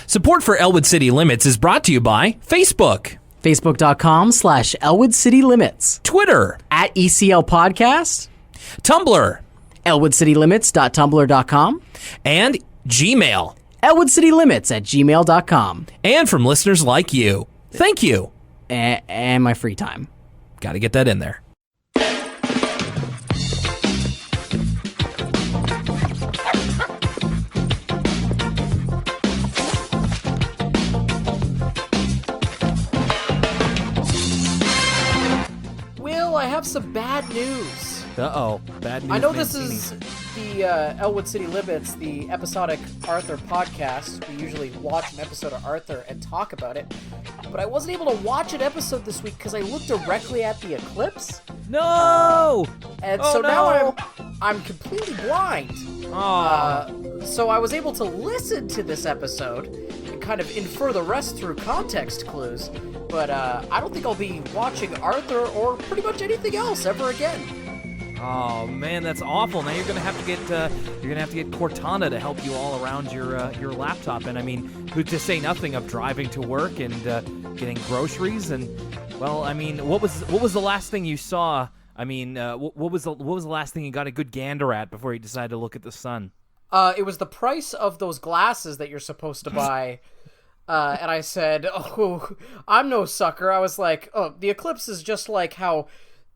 Support for Elwood City Limits is brought to you by Facebook, Facebook.com/Elwood City Limits, Twitter, @ECL Podcast, Tumblr, ElwoodCityLimits.tumblr.com, and Gmail. ElwoodCityLimits@gmail.com. And from listeners like you. Thank you. And my free time. Got to get that in there. Will, I have some bad news. Uh-oh. Bad news. I know this is the Elwood City Limits, the episodic Arthur podcast. We usually watch an episode of Arthur and talk about it. But I wasn't able to watch an episode this week because I looked directly at the eclipse. No! And Oh, so no! now I'm completely blind. Oh. So I was able to listen to this episode and kind of infer the rest through context clues. But I don't think I'll be watching Arthur or pretty much anything else ever again. Oh man, that's awful. Now you're gonna have to get Cortana to help you all around your laptop, and I mean, to say nothing of driving to work and getting groceries. And well, I mean, what was the last thing you saw? I mean, what was the last thing you got a good gander at before you decided to look at the sun? It was the price of those glasses that you're supposed to buy. And I said, "Oh, I'm no sucker." I was like, "Oh, the eclipse is just like how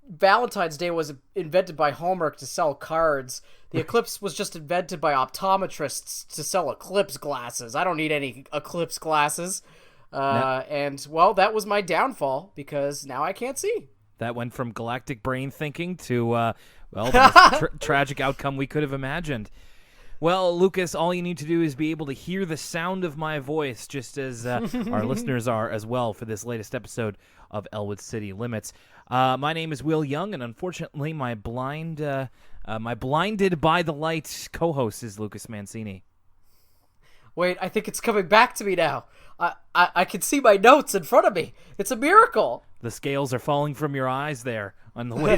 Valentine's Day was invented by Hallmark to sell cards. The eclipse was just invented by optometrists to sell eclipse glasses. I don't need any eclipse glasses." And, well, that was my downfall because now I can't see. That went from galactic brain thinking to, the most tragic outcome we could have imagined. Well, Lucas, all you need to do is be able to hear the sound of my voice, just as our listeners are as well for this latest episode of Elwood City Limits. My name is Will Young, and unfortunately, my blinded by the light co-host is Lucas Mancini. Wait, I think it's coming back to me now. I can see my notes in front of me. It's a miracle. The scales are falling from your eyes there on the way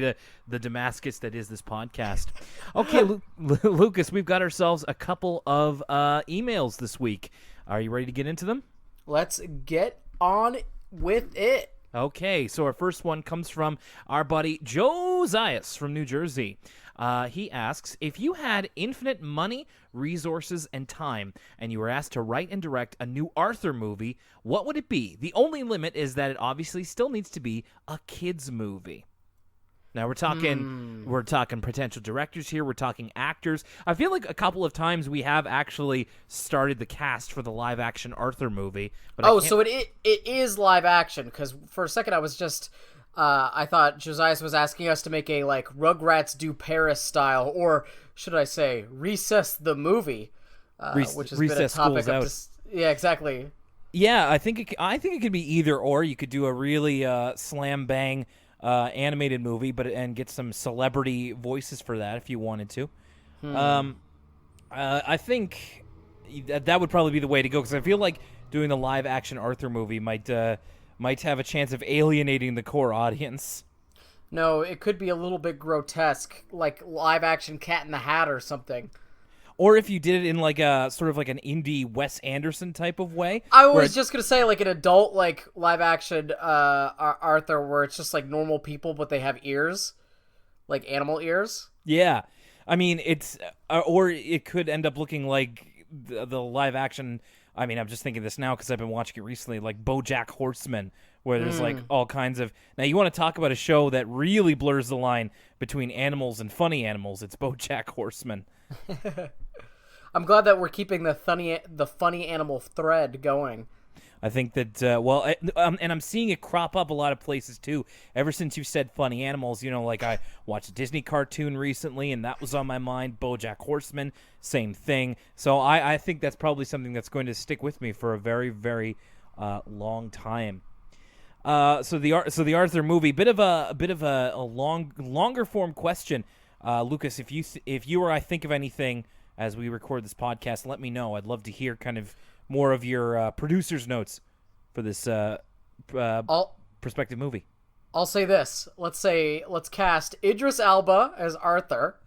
to the Damascus that is this podcast. Okay, Lucas, we've got ourselves a couple of emails this week. Are you ready to get into them? Let's get on with it. Okay, so our first one comes from our buddy Josias from New Jersey. He asks, if you had infinite money, resources, and time, and you were asked to write and direct a new Arthur movie, what would it be? The only limit is that it obviously still needs to be a kid's movie. Now we're talking potential directors here. We're talking actors. I feel like a couple of times we have actually started the cast for the live-action Arthur movie. But so it is live action, because for a second I was just... I thought Josias was asking us to make a, like, Rugrats do Paris style, or should I say, Recess the movie, which has been a topic of yeah, exactly. Yeah, I think it could be either or. You could do a really slam bang animated movie, and get some celebrity voices for that if you wanted to. I think that would probably be the way to go, because I feel like doing the live action Arthur movie might have a chance of alienating the core audience. No, it could be a little bit grotesque, like live-action Cat in the Hat or something. Or if you did it in like a sort of like an indie Wes Anderson type of way. I was just gonna say like an adult like live-action Arthur, where it's just like normal people but they have ears, like animal ears. Yeah, I mean it's or it could end up looking like the live-action. I mean, I'm just thinking this now because I've been watching it recently, like BoJack Horseman, where there's like all kinds of... Now, you want to talk about a show that really blurs the line between animals and funny animals. It's BoJack Horseman. I'm glad that we're keeping the funny animal thread going. I think that, and I'm seeing it crop up a lot of places, too. Ever since you said funny animals, like I watched a Disney cartoon recently, and that was on my mind. BoJack Horseman, same thing. So I think that's probably something that's going to stick with me for a very, very long time. So the Arthur movie, bit of a longer form question. Lucas, if you or I think of anything as we record this podcast, let me know. I'd love to hear kind of more of your producer's notes for this prospective movie. I'll say this. Let's cast Idris Elba as Arthur.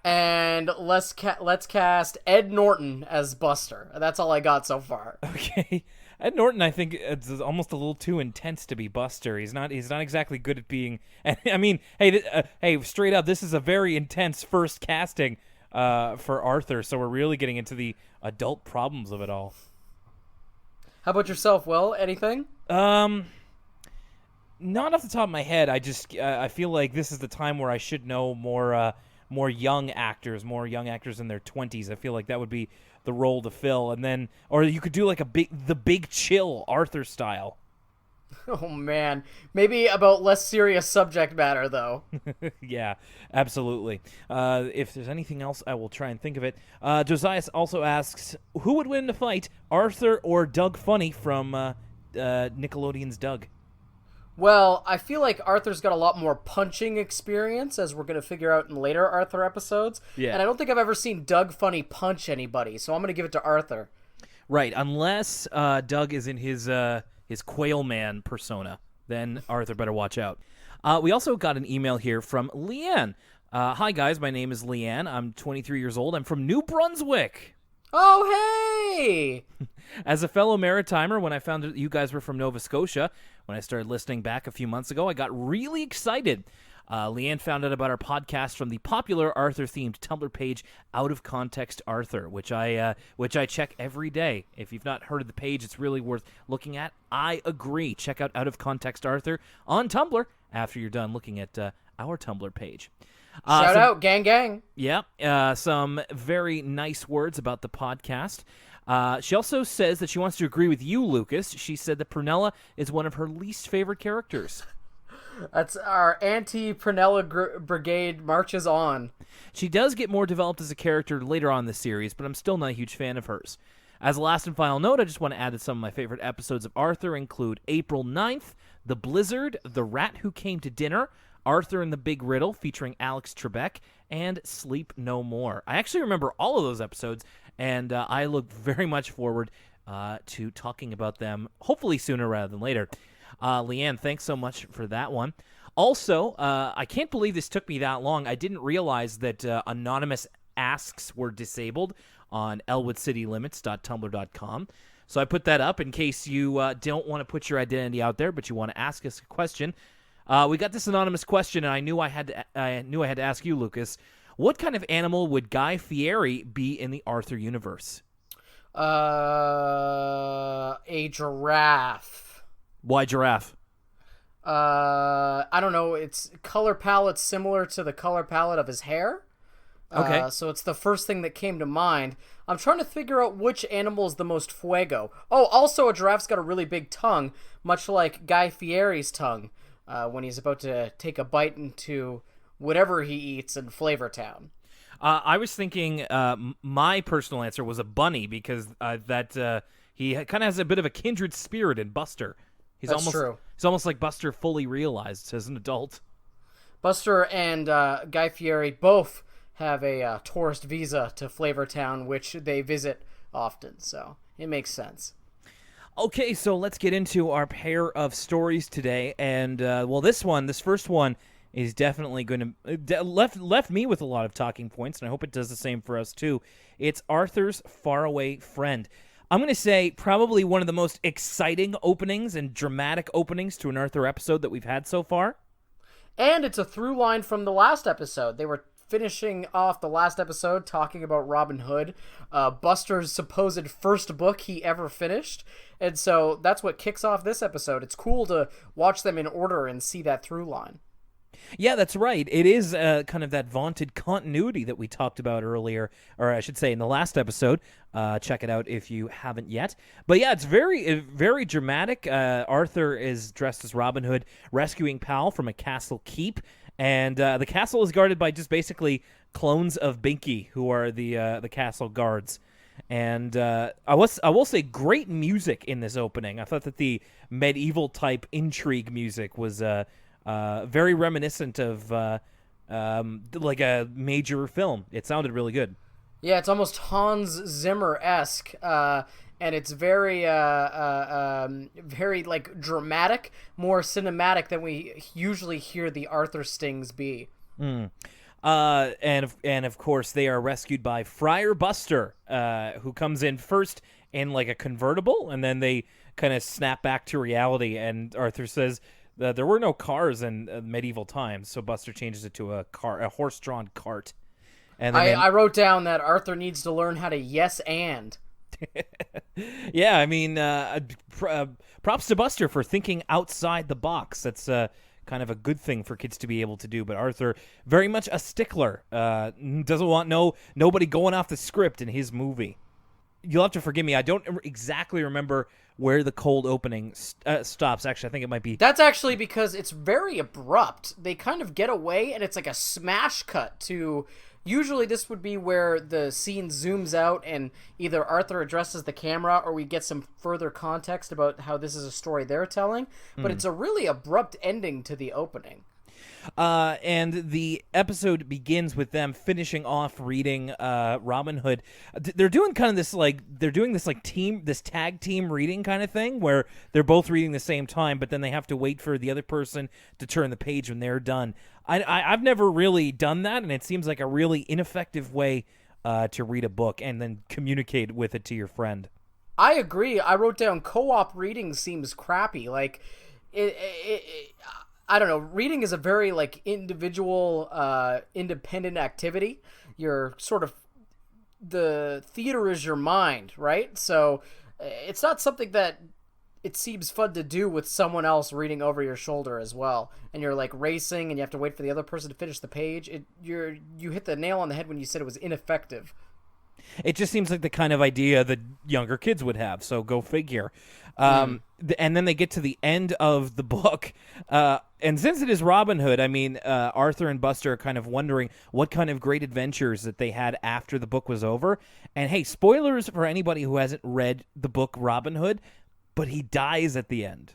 And let's cast Ed Norton as Buster. That's all I got so far. Okay. Ed Norton, I think, it's almost a little too intense to be Buster. He's not exactly good at being. I mean, hey, straight up, this is a very intense first casting for Arthur. So we're really getting into the adult problems of it all. How about yourself, Will? Anything? Not off the top of my head. I feel like this is the time where I should know more young actors in their 20s. I feel like that would be the role to fill, and then, or you could do like the Big Chill Arthur style. Oh man, maybe about less serious subject matter though. Yeah, absolutely. If there's anything else, I will try and think of it. Josiah also asks, who would win the fight, Arthur or Doug Funny from Nickelodeon's Doug? Well, I feel like Arthur's got a lot more punching experience, as we're going to figure out in later Arthur episodes. Yeah. And I don't think I've ever seen Doug Funny punch anybody, so I'm going to give it to Arthur. Right, unless Doug is in his Quail Man persona, then Arthur better watch out. We also got an email here from Leanne. Hi, guys. My name is Leanne. I'm 23 years old. I'm from New Brunswick. Oh, hey! As a fellow Maritimer, when I found that you guys were from Nova Scotia, when I started listening back a few months ago, I got really excited. Leanne found out about our podcast from the popular Arthur-themed Tumblr page, Out of Context Arthur, which I check every day. If you've not heard of the page, it's really worth looking at. I agree. Check out Out of Context Arthur on Tumblr after you're done looking at our Tumblr page. Shout out, gang, gang. Yeah, some very nice words about the podcast. She also says that she wants to agree with you, Lucas. She said that Prunella is one of her least favorite characters. That's our anti-Prunella brigade marches on. She does get more developed as a character later on in the series, but I'm still not a huge fan of hers. As a last and final note, I just want to add that some of my favorite episodes of Arthur include April 9th, The Blizzard, The Rat Who Came to Dinner, Arthur and the Big Riddle featuring Alex Trebek, and Sleep No More. I actually remember all of those episodes, and I look very much forward to talking about them, hopefully sooner rather than later. Leanne, thanks so much for that one. Also, I can't believe this took me that long. I didn't realize that anonymous asks were disabled on elwoodcitylimits.tumblr.com. So I put that up in case you don't want to put your identity out there, but you want to ask us a question. We got this anonymous question, and I knew I had to ask you, Lucas. What kind of animal would Guy Fieri be in the Arthur universe? A giraffe. Why giraffe? I don't know. Its color palette's similar to the color palette of his hair. Okay. So it's the first thing that came to mind. I'm trying to figure out which animal is the most fuego. Oh, also a giraffe's got a really big tongue, much like Guy Fieri's tongue, when he's about to take a bite into whatever he eats in Flavortown. I was thinking my personal answer was a bunny because he kind of has a bit of a kindred spirit in Buster. That's true. He's almost like Buster fully realized as an adult. Buster and Guy Fieri both have a tourist visa to Flavortown, which they visit often, so it makes sense. Okay, so let's get into our pair of stories today, and this first one is definitely going to left me with a lot of talking points, and I hope it does the same for us too. It's Arthur's faraway friend. I'm going to say probably one of the most exciting openings and dramatic openings to an Arthur episode that we've had so far. And it's a through line from the last episode. They were finishing off the last episode talking about Robin Hood, Buster's supposed first book he ever finished. And so that's what kicks off this episode. It's cool to watch them in order and see that through line. Yeah, that's right. It is kind of that vaunted continuity that we talked about earlier, or I should say in the last episode. Check it out if you haven't yet. But yeah, it's very, very dramatic. Arthur is dressed as Robin Hood, rescuing Pal from a castle keep. And the castle is guarded by just basically clones of Binky, who are the castle guards. And I will say great music in this opening. I thought that the medieval type intrigue music was very reminiscent of like a major film. It sounded really good. Yeah, it's almost Hans Zimmer-esque, and it's very, very like dramatic, more cinematic than we usually hear the Arthur stings be. And of course they are rescued by Friar Buster, who comes in first in like a convertible, and then they kind of snap back to reality. And Arthur says that there were no cars in medieval times, so Buster changes it to a horse-drawn cart. And then I wrote down that Arthur needs to learn how to yes and. Yeah, I mean, props to Buster for thinking outside the box. That's kind of a good thing for kids to be able to do. But Arthur, very much a stickler, doesn't want nobody going off the script in his movie. You'll have to forgive me. I don't exactly remember where the cold opening stops. Actually, I think it might be... That's actually because it's very abrupt. They kind of get away, and it's like a smash cut to... Usually this would be where the scene zooms out and either Arthur addresses the camera or we get some further context about how this is a story they're telling. But it's a really abrupt ending to the opening. And the episode begins with them finishing off reading Robin Hood. They're doing kind of this this tag team reading kind of thing where they're both reading the same time, but then they have to wait for the other person to turn the page when they're done. I've never really done that, and it seems like a really ineffective way to read a book and then communicate with it to your friend. I agree. I wrote down co-op reading seems crappy. Like, I don't know. Reading is a very like individual, independent activity. You're sort of the theater is your mind, right? So it's not something that it seems fun to do with someone else reading over your shoulder as well. And you're like racing, and you have to wait for the other person to finish the page. You hit the nail on the head when you said it was ineffective. It just seems like the kind of idea that younger kids would have, so go figure. And then they get to the end of the book, and since it is Robin Hood, I mean, Arthur and Buster are kind of wondering what kind of great adventures that they had after the book was over. And hey, spoilers for anybody who hasn't read the book Robin Hood, but he dies at the end.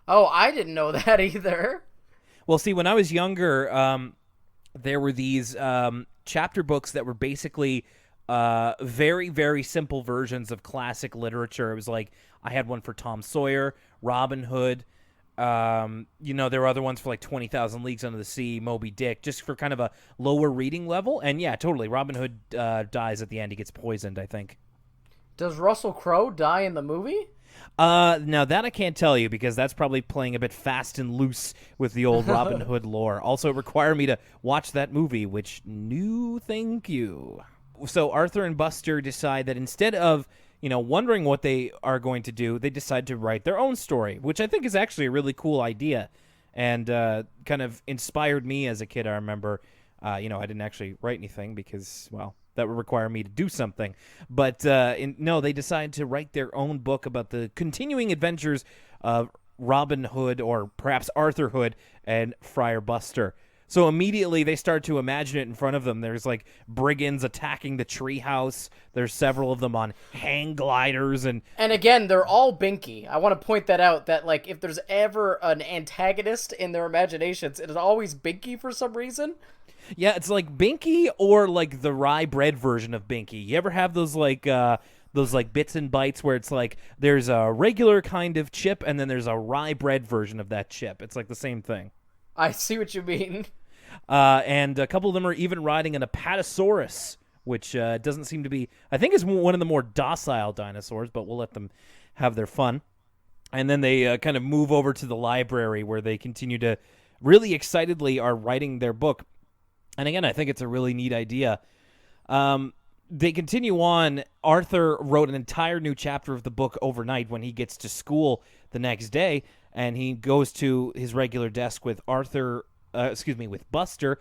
Oh, I didn't know that either. Well, see, when I was younger, there were these chapter books that were basically... very, very simple versions of classic literature. It was like, I had one for Tom Sawyer, Robin Hood. There were other ones for like 20,000 Leagues Under the Sea, Moby Dick, just for kind of a lower reading level. And yeah, totally. Robin Hood dies at the end. He gets poisoned, I think. Does Russell Crowe die in the movie? Now that I can't tell you because that's probably playing a bit fast and loose with the old Robin Hood lore. Also, require me to watch that movie, which, no thank you. So Arthur and Buster decide that instead of, wondering what they are going to do, they decide to write their own story, which I think is actually a really cool idea and kind of inspired me as a kid. I remember, I didn't actually write anything because, well, that would require me to do something. But they decided to write their own book about the continuing adventures of Robin Hood, or perhaps Arthur Hood, and Friar Buster. So immediately they start to imagine it in front of them. There's like brigands attacking the treehouse. There's several of them on hang gliders. And again, they're all Binky. I want to point that out, that like if there's ever an antagonist in their imaginations, it is always Binky for some reason. Yeah, it's like Binky or like the rye bread version of Binky. You ever have those like bits and bytes where it's like there's a regular kind of chip and then there's a rye bread version of that chip. It's like the same thing. I see what you mean. And a couple of them are even riding an Apatosaurus, which doesn't seem to be... I think is one of the more docile dinosaurs, but we'll let them have their fun. And then they kind of move over to the library where they continue to really excitedly are writing their book. And again, I think it's a really neat idea. They continue on. Arthur wrote an entire new chapter of the book overnight when he gets to school the next day, and he goes to his regular desk with with Buster,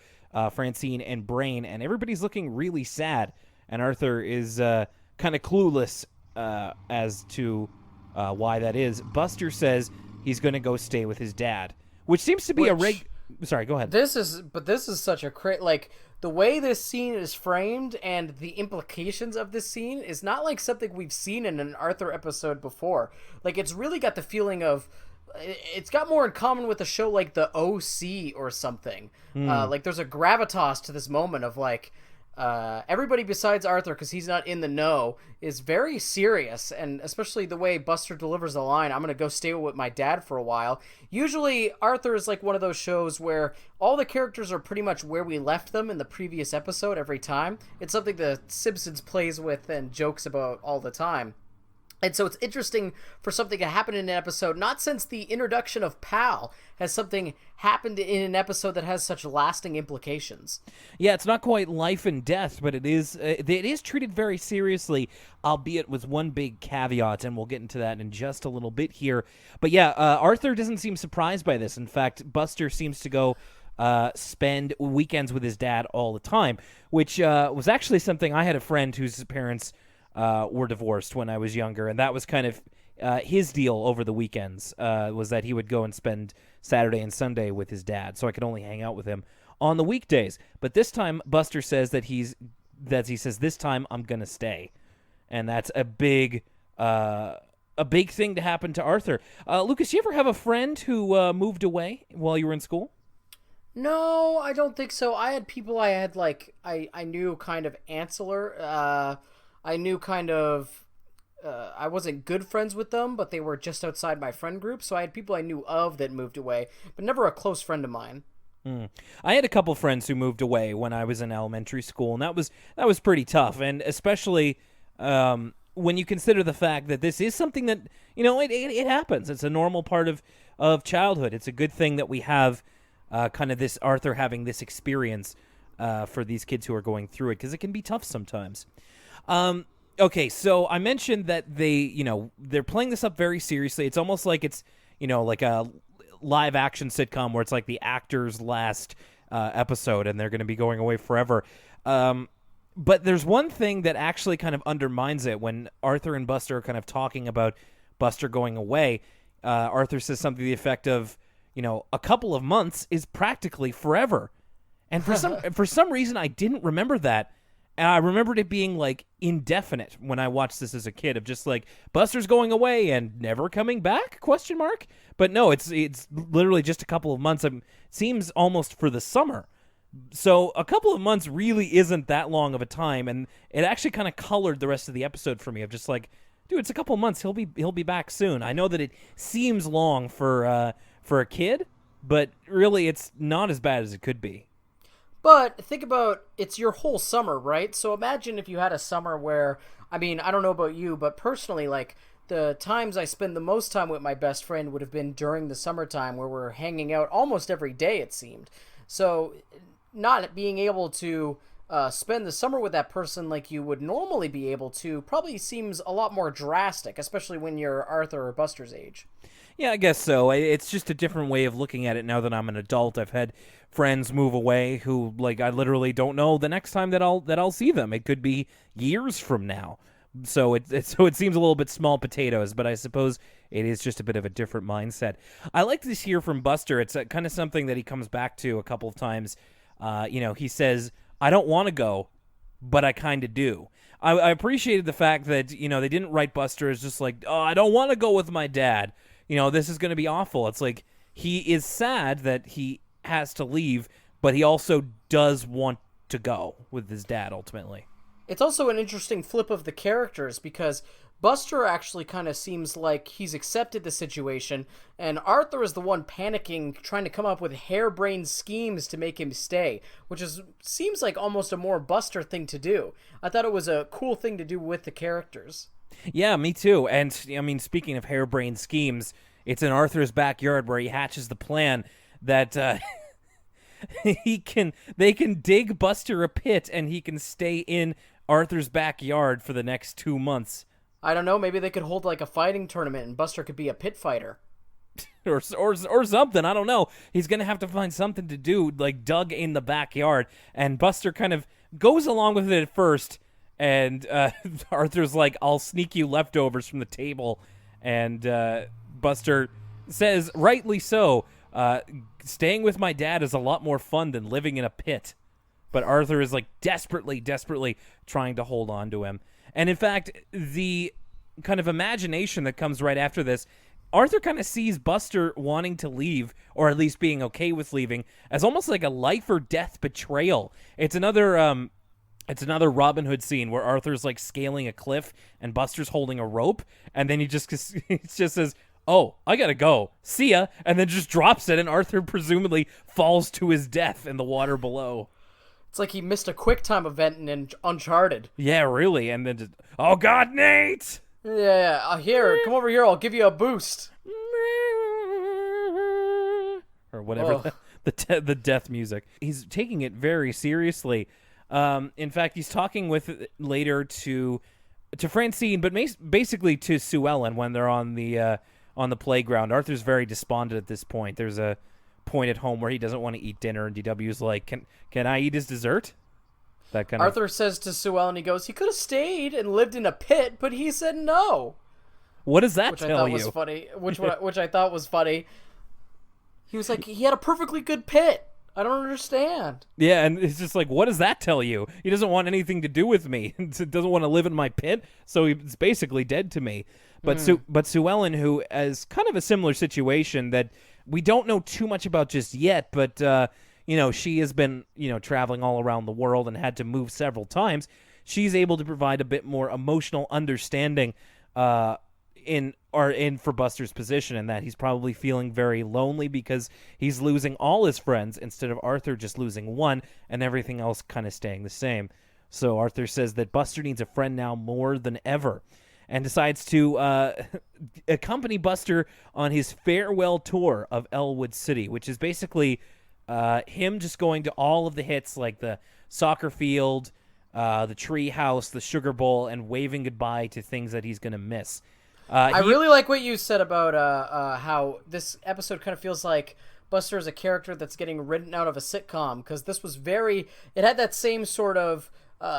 Francine, and Brain, and everybody's looking really sad. And Arthur is kind of clueless as to why that is. Buster says he's going to go stay with his dad, which seems to be Sorry, go ahead. This is such a like the way this scene is framed and the implications of this scene is not like something we've seen in an Arthur episode before. Like, it's really got the feeling of, it's got more in common with a show like The OC or something. Like, there's a gravitas to this moment of like, everybody besides Arthur, because he's not in the know, is very serious, and especially the way Buster delivers the line, I'm going to go stay with my dad for a while. Usually, Arthur is like one of those shows where all the characters are pretty much where we left them in the previous episode every time. It's something the Simpsons plays with and jokes about all the time. And so it's interesting for something to happen in an episode, not since the introduction of Pal has something happened in an episode that has such lasting implications. Yeah, it's not quite life and death, but it is treated very seriously, albeit with one big caveat, and we'll get into that in just a little bit here. But yeah, Arthur doesn't seem surprised by this. In fact, Buster seems to go spend weekends with his dad all the time, which was actually something I had a friend whose parents were divorced when I was younger, and that was kind of his deal over the weekends, was that he would go and spend Saturday and Sunday with his dad, so I could only hang out with him on the weekdays. But this time, Buster says that he says, this time I'm gonna stay, and that's a big thing to happen to Arthur. Lucas, you ever have a friend who moved away while you were in school? No, I don't think so. I had people I had I knew kind of ancillary. I knew kind of, I wasn't good friends with them, but they were just outside my friend group. So I had people I knew of that moved away, but never a close friend of mine. I had a couple friends who moved away when I was in elementary school, and that was pretty tough. And especially when you consider the fact that this is something that, it happens. It's a normal part of childhood. It's a good thing that we have kind of this Arthur having this experience for these kids who are going through it, because it can be tough sometimes. Okay, so I mentioned that they're playing this up very seriously. It's almost like it's, like a live action sitcom where it's like the actor's last episode and they're going to be going away forever. But there's one thing that actually kind of undermines it when Arthur and Buster are kind of talking about Buster going away. Arthur says something to the effect of, a couple of months is practically forever. And for some reason, I didn't remember that. And I remembered it being, indefinite when I watched this as a kid, of just, Buster's going away and never coming back, ? But no, it's literally just a couple of months. It seems almost for the summer. So a couple of months really isn't that long of a time, and it actually kind of colored the rest of the episode for me, of just dude, it's a couple of months. He'll be back soon. I know that it seems long for a kid, but really it's not as bad as it could be. But think about, it's your whole summer, right? So imagine if you had a summer where, I don't know about you, but personally, the times I spend the most time with my best friend would have been during the summertime, where we're hanging out almost every day, it seemed. So not being able to spend the summer with that person like you would normally be able to probably seems a lot more drastic, especially when you're Arthur or Buster's age. Yeah, I guess so. It's just a different way of looking at it now that I'm an adult. I've had friends move away who, I literally don't know the next time that I'll see them. It could be years from now. So it seems a little bit small potatoes, but I suppose it is just a bit of a different mindset. I like this here from Buster. It's kind of something that he comes back to a couple of times. He says, I don't want to go, but I kind of do. I appreciated the fact that, they didn't write Buster as just oh, I don't want to go with my dad. This is going to be awful. It's he is sad that he has to leave, but he also does want to go with his dad ultimately. It's also an interesting flip of the characters, because Buster actually kind of seems like he's accepted the situation, and Arthur is the one panicking, trying to come up with harebrained schemes to make him stay, which seems like almost a more Buster thing to do. I thought it was a cool thing to do with the characters. Yeah, me too. And speaking of harebrained schemes, it's in Arthur's backyard where he hatches the plan that they can dig Buster a pit and he can stay in Arthur's backyard for the next 2 months. I don't know, maybe they could hold a fighting tournament and Buster could be a pit fighter. or something, I don't know. He's going to have to find something to do, dug in the backyard, and Buster kind of goes along with it at first. And Arthur's I'll sneak you leftovers from the table. And Buster says, rightly so, staying with my dad is a lot more fun than living in a pit. But Arthur is desperately trying to hold on to him. And in fact, the kind of imagination that comes right after this, Arthur kind of sees Buster wanting to leave, or at least being okay with leaving, as almost like a life or death betrayal. It's another It's another Robin Hood scene where Arthur's like scaling a cliff and Buster's holding a rope, and then he just says, "Oh, I gotta go. See ya," and then just drops it, and Arthur presumably falls to his death in the water below. It's like he missed a QuickTime event in Uncharted. Yeah, really. And then just, oh God, Nate! Yeah, here, come over here. I'll give you a boost. Or whatever the death music. He's taking it very seriously. In fact, he's talking with later to Francine, but basically to Sue Ellen when they're on the playground. Arthur's very despondent at this point. There's a point at home where he doesn't want to eat dinner, and DW's like, "Can I eat his dessert?" That kind Arthur says to Sue Ellen, he goes, "He could have stayed and lived in a pit, but he said no." What does that which tell I thought you? Was funny. Which I thought was funny. He was like, he had a perfectly good pit. I don't understand. Yeah, and it's just like, what does that tell you? He doesn't want anything to do with me. He doesn't want to live in my pit, so he's basically dead to me. But Sue Ellen, who is kind of a similar situation that we don't know too much about just yet, but she has been traveling all around the world and had to move several times. She's able to provide a bit more emotional understanding for Buster's position, and that he's probably feeling very lonely because he's losing all his friends instead of Arthur just losing one and everything else kind of staying the same. So Arthur says that Buster needs a friend now more than ever, and decides to accompany Buster on his farewell tour of Elwood City, which is basically him just going to all of the hits like the soccer field, the tree house, the sugar bowl, and waving goodbye to things that he's going to miss. I really like what you said about how this episode kind of feels like Buster is a character that's getting written out of a sitcom, because this was it had that same sort of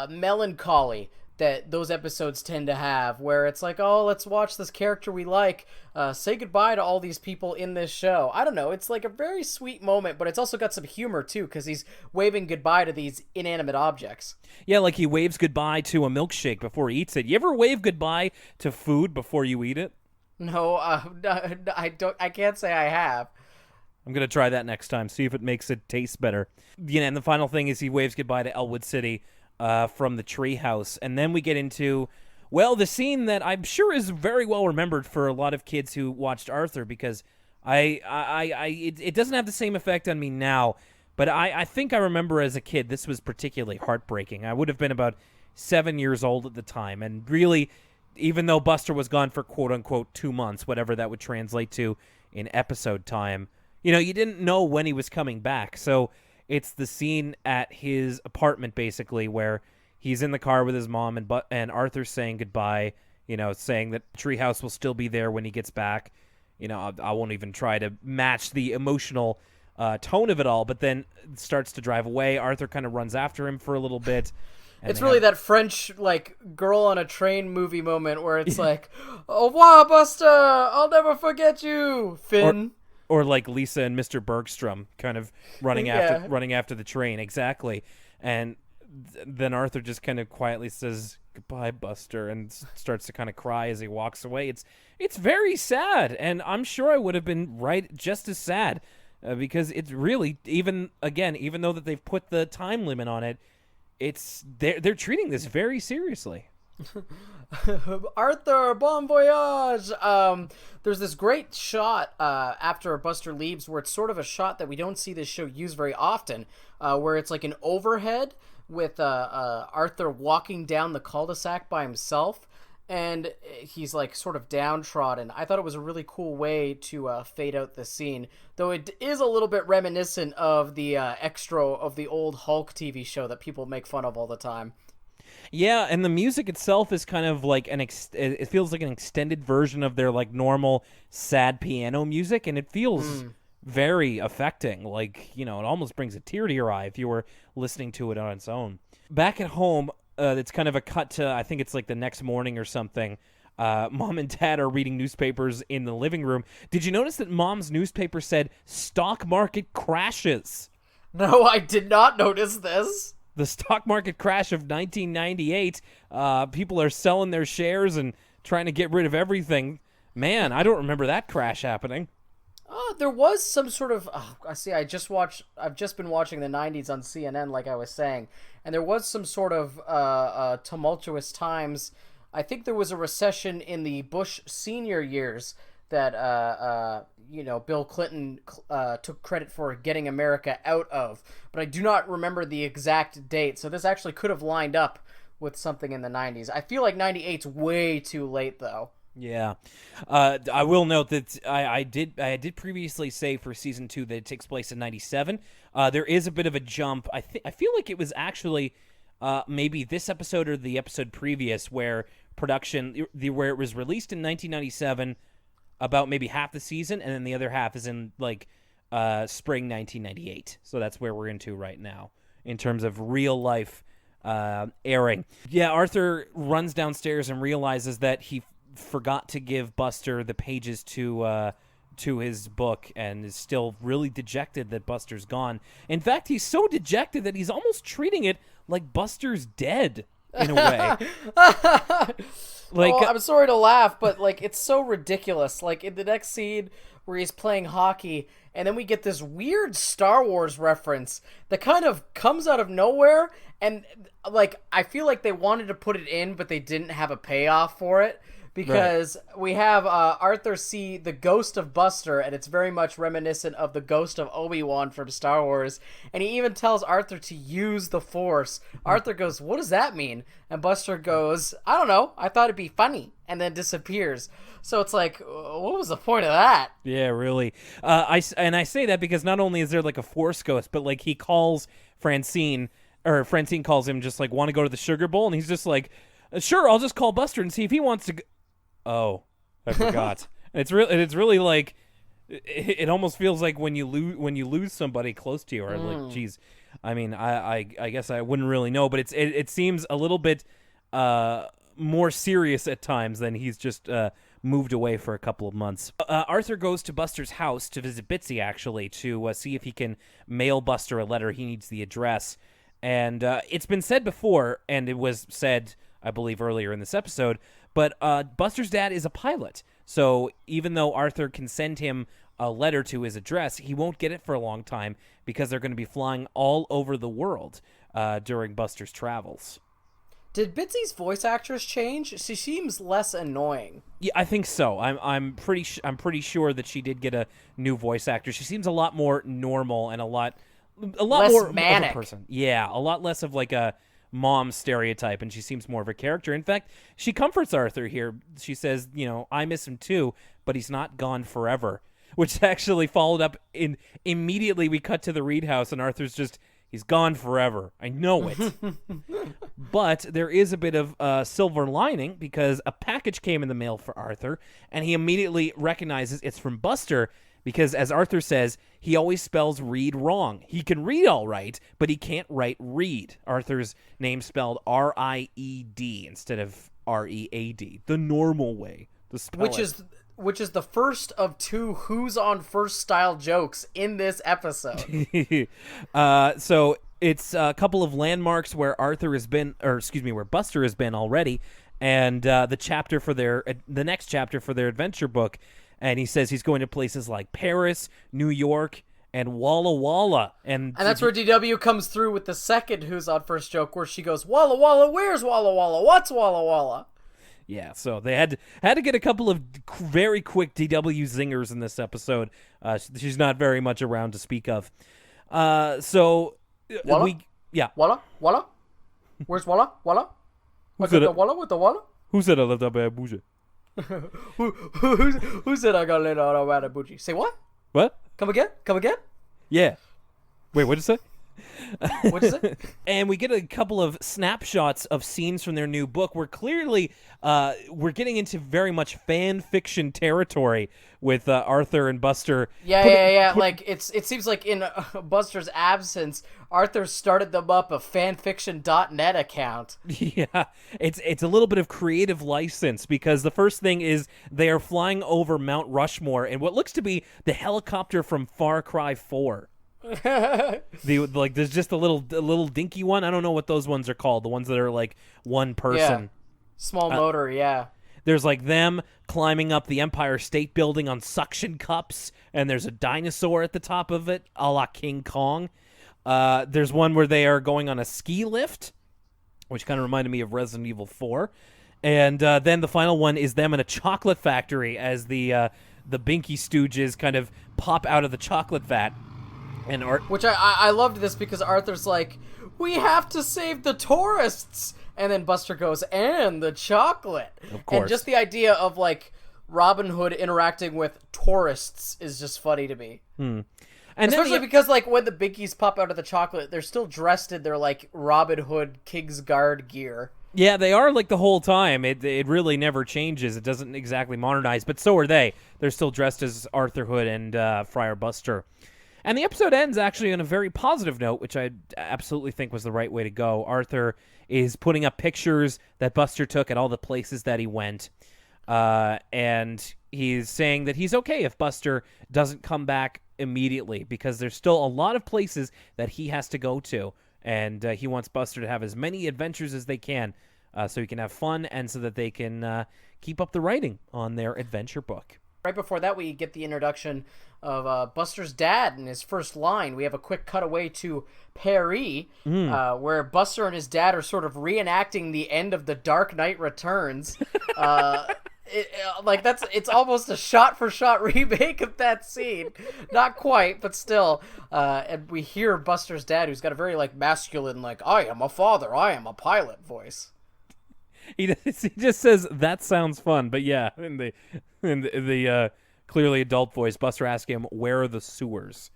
melancholy that those episodes tend to have, where it's like, oh, let's watch this character we like say goodbye to all these people in this show. I don't know, it's like a very sweet moment, but it's also got some humor too, because he's waving goodbye to these inanimate objects. Yeah, like he waves goodbye to a milkshake before he eats it. You ever wave goodbye to food before you eat it? No, I don't. I can't say I have. I'm going to try that next time, see if it makes it taste better. And the final thing is he waves goodbye to Elwood City from the treehouse. And then we get into, the scene that I'm sure is very well remembered for a lot of kids who watched Arthur, because it doesn't have the same effect on me now, but I think I remember as a kid this was particularly heartbreaking. I would have been about 7 years old at the time, and really, even though Buster was gone for quote-unquote 2 months, whatever that would translate to in episode time, you didn't know when he was coming back. So it's the scene at his apartment, basically, where he's in the car with his mom and Arthur's saying goodbye, saying that Treehouse will still be there when he gets back. I won't even try to match the emotional tone of it all, but then starts to drive away. Arthur kind of runs after him for a little bit. It's really that French, like, girl on a train movie moment where it's like, au revoir, Buster! I'll never forget you, Finn. Or like Lisa and Mr. Bergstrom kind of running after the train. Exactly. And then Arthur just kind of quietly says, "Goodbye, Buster," and starts to kind of cry as he walks away. It's very sad, and I'm sure I would have been just as sad because it's really, even though that they've put the time limit on it, they're treating this very seriously. Arthur, bon voyage! There's this great shot after Buster leaves where it's sort of a shot that we don't see this show use very often, where it's like an overhead with Arthur walking down the cul-de-sac by himself, and he's like sort of downtrodden. I thought it was a really cool way to fade out the scene, though it is a little bit reminiscent of the extra of the old Hulk TV show that people make fun of all the time. Yeah, and the music itself is kind of like it feels like an extended version of their like normal sad piano music, and it feels very affecting. Like, it almost brings a tear to your eye if you were listening to it on its own. Back at home, it's kind of a cut to, I think it's like the next morning or something. Mom and Dad are reading newspapers in the living room. Did you notice that Mom's newspaper said stock market crashes? No, I did not notice this. The stock market crash of 1998. People are selling their shares and trying to get rid of everything. Man, I don't remember that crash happening. Oh, there was some sort of I see. I've just been watching the '90s on CNN, like I was saying, and there was some sort of tumultuous times. I think there was a recession in the Bush senior years that Bill Clinton took credit for getting America out of, but I do not remember the exact date. So this actually could have lined up with something in the '90s. I feel like '98's way too late, though. Yeah, I will note that I did previously say for season 2 that it takes place in '97. There is a bit of a jump. I feel like it was actually maybe this episode or the episode previous where where it was released in 1997, about maybe half the season, and then the other half is in like spring 1998. So that's where we're into right now in terms of real life airing. Yeah, Arthur runs downstairs and realizes that he forgot to give Buster the pages to his book, and is still really dejected that Buster's gone. In fact, he's so dejected that he's almost treating it like Buster's dead in a way. Like, I'm sorry to laugh, but like it's so ridiculous. Like in the next scene where he's playing hockey, and then we get this weird Star Wars reference that kind of comes out of nowhere, and like I feel like they wanted to put it in, but they didn't have a payoff for it. Because we have Arthur see the ghost of Buster, and it's very much reminiscent of the ghost of Obi-Wan from Star Wars. And he even tells Arthur to use the Force. Arthur goes, "What does that mean?" And Buster goes, "I don't know. I thought it'd be funny," and then disappears. So it's like, what was the point of that? Yeah, really. I say that because not only is there like a Force ghost, but like he calls Francine, or Francine calls him, just like, "Want to go to the Sugar Bowl?" And he's just like, "Sure, I'll just call Buster and see if he wants to go." Oh, I forgot. It's really like it almost feels like when you lose somebody close to you, or like, geez, I mean, I guess I wouldn't really know, but it seems a little bit more serious at times than he's just moved away for a couple of months. Arthur goes to Buster's house to visit Bitsy, actually, to see if he can mail Buster a letter. He needs the address, and it's been said before, and it was said, I believe, earlier in this episode, but Buster's dad is a pilot. So even though Arthur can send him a letter to his address, he won't get it for a long time because they're going to be flying all over the world during Buster's travels. Did Bitsy's voice actress change? She seems less annoying. Yeah, I think so. I'm pretty sure that she did get a new voice actor. She seems a lot more normal and a lot less more manic. of a person. Yeah, a lot less of like a mom stereotype, and she seems more of a character. In fact, she comforts Arthur here. She says, "I miss him too, but he's not gone forever," which actually followed up in immediately we cut to the Reed house, and Arthur's just, "He's gone forever. I know it." But there is a bit of silver lining, because a package came in the mail for Arthur, and he immediately recognizes it's from Buster, because as Arthur says, he always spells Reed wrong. He can read all right, but he can't write Reed. Arthur's name spelled R-I-E-D instead of R-E-A-D, the normal way to spell it. Which is the first of two Who's on First style jokes in this episode. So it's a couple of landmarks where where Buster has been already, and the next chapter for their adventure book. And he says he's going to places like Paris, New York, and Walla Walla. And that's where DW comes through with the second Who's on First joke, where she goes, "Walla Walla, where's Walla Walla? What's Walla Walla?" Yeah, so they had to get a couple of very quick DW zingers in this episode. She's not very much around to speak of. Walla? Walla? Where's Walla? Walla? What's it, the Walla with the Walla? Who said I lived up at Abuja? Who said I got laid out of Adabuji? Say what? What? Come again? Yeah. Wait, what did you say? What'd you say? And we get a couple of snapshots of scenes from their new book where clearly we're getting into very much fan fiction territory with Arthur and Buster. Yeah. Like it seems like in Buster's absence, Arthur started them up a fanfiction.net account. Yeah, it's a little bit of creative license, because the first thing is they are flying over Mount Rushmore in what looks to be the helicopter from Far Cry 4. There's just a little dinky one. I don't know what those ones are called. The ones that are like one person. Yeah. Small motor, yeah. There's like them climbing up the Empire State Building on suction cups, and there's a dinosaur at the top of it, a la King Kong. There's one where they are going on a ski lift, which kind of reminded me of Resident Evil 4. And then the final one is them in a chocolate factory as the Binky Stooges kind of pop out of the chocolate vat. And Which I loved this because Arthur's like, we have to save the tourists. And then Buster goes, and the chocolate. Of course. And just the idea of, like, Robin Hood interacting with tourists is just funny to me. And especially because, like, when the Binkies pop out of the chocolate, they're still dressed in their, like, Robin Hood Kingsguard gear. Yeah, they are like the whole time. It really never changes. It doesn't exactly modernize, but so are they. They're still dressed as Arthur Hood and Friar Buster. And the episode ends actually on a very positive note, which I absolutely think was the right way to go. Arthur is putting up pictures that Buster took at all the places that he went. And he's saying that he's okay if Buster doesn't come back immediately because there's still a lot of places that he has to go to. And he wants Buster to have as many adventures as they can so he can have fun and so that they can keep up the writing on their adventure book. Right before that, we get the introduction of Buster's dad in his first line. We have a quick cutaway to Paris, where Buster and his dad are sort of reenacting the end of The Dark Knight Returns. It's almost a shot-for-shot remake of that scene. Not quite, but still. And we hear Buster's dad, who's got a very masculine, I am a father, I am a pilot voice. He just says, that sounds fun. But yeah, in the clearly adult voice, Buster asks him, where are the sewers?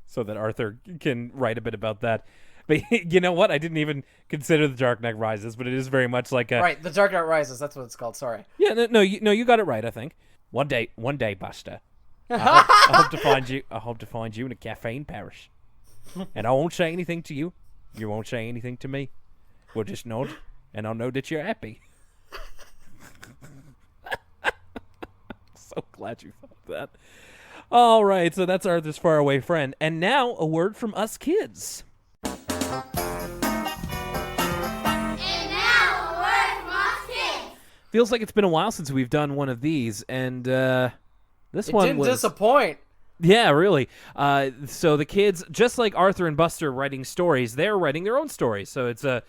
So that Arthur can write a bit about that. But you know what? I didn't even consider The Dark Knight Rises, but it is very much like a... Right, The Dark Knight Rises, that's what it's called, sorry. Yeah, no, you got it right, I think. One day, Buster. I hope to find you in a cafe in Paris. And I won't say anything to you. You won't say anything to me. We'll just nod, and I'll know that you're happy. So glad you thought that. All right, so that's Arthur's faraway friend. And now, a word from us kids. And now, a word from us kids. Feels like it's been a while since we've done one of these, and this one didn't was... disappoint. Yeah, really. So the kids, just like Arthur and Buster writing stories, they're writing their own stories. So it's a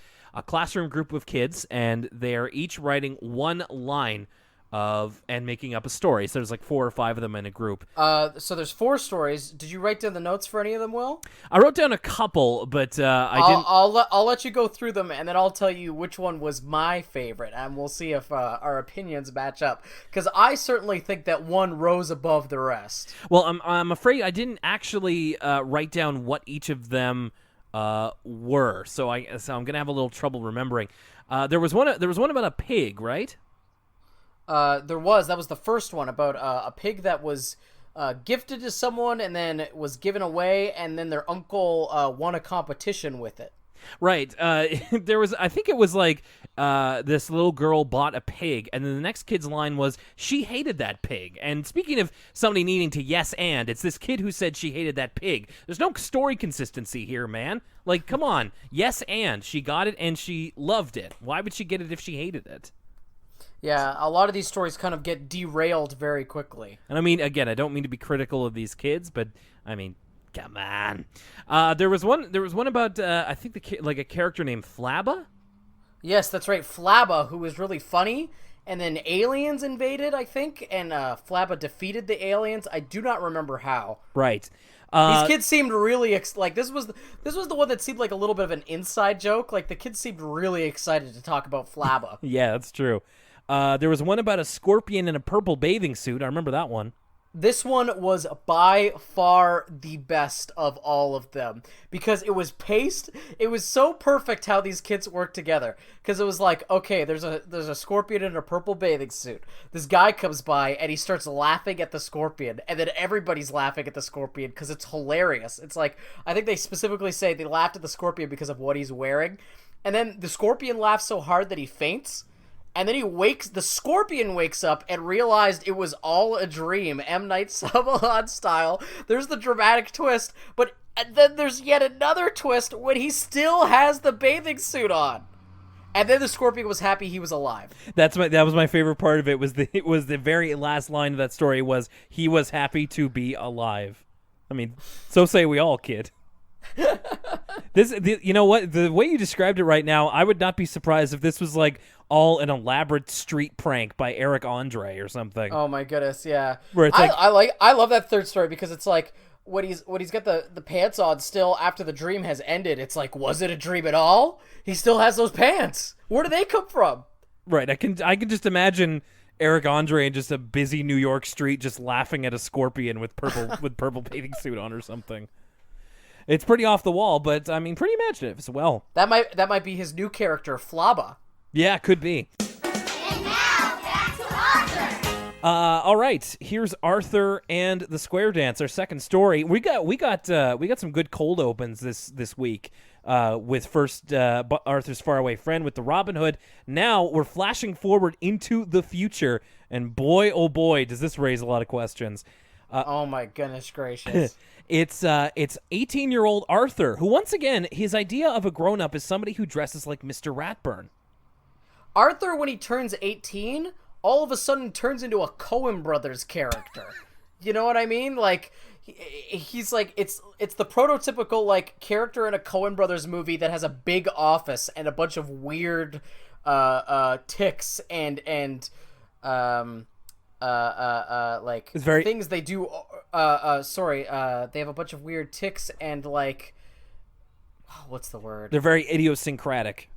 classroom group of kids, and they're each writing one line and making up a story. So there's 4 or 5 of them in a group. So there's 4 stories. Did you write down the notes for any of them, Will? I wrote down a couple, but I didn't... I'll let you go through them, and then I'll tell you which one was my favorite, and we'll see if our opinions match up. Because I certainly think that one rose above the rest. Well, I'm afraid I didn't actually write down what each of them were, so I'm gonna have a little trouble remembering. There was one about a pig, right? That was the first one about a pig that was gifted to someone and then was given away, and then their uncle won a competition with it. Right. There was, I think it was this little girl bought a pig, and then the next kid's line was, she hated that pig. And speaking of somebody needing to yes and, it's this kid who said she hated that pig. There's no story consistency here, man. Come on. Yes and. She got it and she loved it. Why would she get it if she hated it? Yeah, a lot of these stories kind of get derailed very quickly. And I mean, again, I don't mean to be critical of these kids, but I mean, come on. There was one about I think a character named Flabba. Yes, that's right, Flabba, who was really funny, and then aliens invaded, I think, and Flabba defeated the aliens. I do not remember how. Right. These kids seemed really this was the one that seemed like a little bit of an inside joke. The kids seemed really excited to talk about Flabba. Yeah, that's true. There was one about a scorpion in a purple bathing suit. I remember that one. This one was by far the best of all of them because it was paced. It was so perfect how these kids worked together because it was okay, there's a scorpion in a purple bathing suit. This guy comes by and he starts laughing at the scorpion, and then everybody's laughing at the scorpion because it's hilarious. It's I think they specifically say they laughed at the scorpion because of what he's wearing, and then the scorpion laughs so hard that he faints. And then the scorpion wakes up and realized it was all a dream, M. Night Shyamalan style. There's the dramatic twist, and then there's yet another twist when he still has the bathing suit on. And then the scorpion was happy he was alive. That was my favorite part of it. Was the very last line of that story was he was happy to be alive. I mean, so say we all, kid. You know what? The way you described it right now, I would not be surprised if this was like all an elaborate street prank by Eric Andre or something. Oh my goodness, yeah. Where it's I love that third story because it's like when he's got the pants on still after the dream has ended. It's like, was it a dream at all? He still has those pants. Where do they come from? Right. I can just imagine Eric Andre in just a busy New York street just laughing at a scorpion with purple bathing suit on or something. It's pretty off the wall, but I mean pretty imaginative as well. That might be his new character, Flaba. Yeah, could be. And now, back to Arthur. All right, here's Arthur and the Square Dance, our second story. We got some good cold opens this week. With first Arthur's Faraway Friend with the Robin Hood. Now we're flashing forward into the future, and boy, oh boy, does this raise a lot of questions. Oh my goodness gracious. It's 18-year-old Arthur, who once again, his idea of a grown-up is somebody who dresses like Mr. Ratburn. Arthur, when he turns 18, all of a sudden turns into a Coen Brothers character. You know what I mean? Like, he's like, it's the prototypical, like, character in a Coen Brothers movie that has a big office and a bunch of weird tics and like it's very... things they do. They have a bunch of weird tics and like, what's the word? They're very idiosyncratic.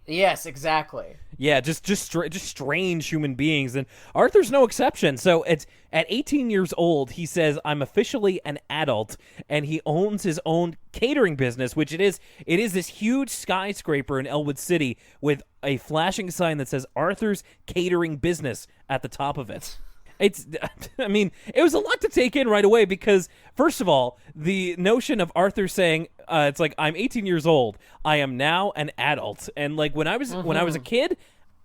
Yes, exactly. Yeah, just strange human beings, and Arthur's no exception. So it's at 18 years old, he says, "I'm officially an adult," and he owns his own catering business, which it is this huge skyscraper in Elwood City with a flashing sign that says Arthur's Catering Business at the top of it. I mean, it was a lot to take in right away because, first of all, the notion of Arthur saying, it's like, I'm 18 years old, I am now an adult. And like when I was a kid,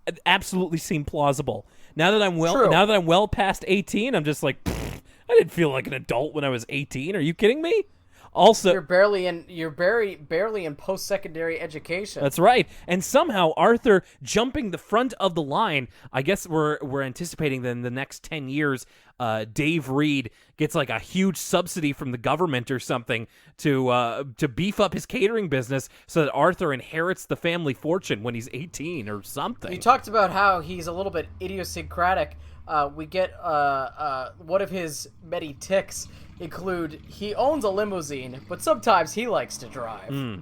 it absolutely seemed plausible. Now that I'm well past 18, I'm just like, I didn't feel like an adult when I was 18. Are you kidding me? Also, you're barely in post-secondary education. That's right. And somehow Arthur jumping the front of the line. I guess we're anticipating that in the next 10 years, Dave Reed gets like a huge subsidy from the government or something to beef up his catering business so that Arthur inherits the family fortune when he's 18 or something. You talked about how he's a little bit idiosyncratic. We get one of his many tics include he owns a limousine, but sometimes he likes to drive.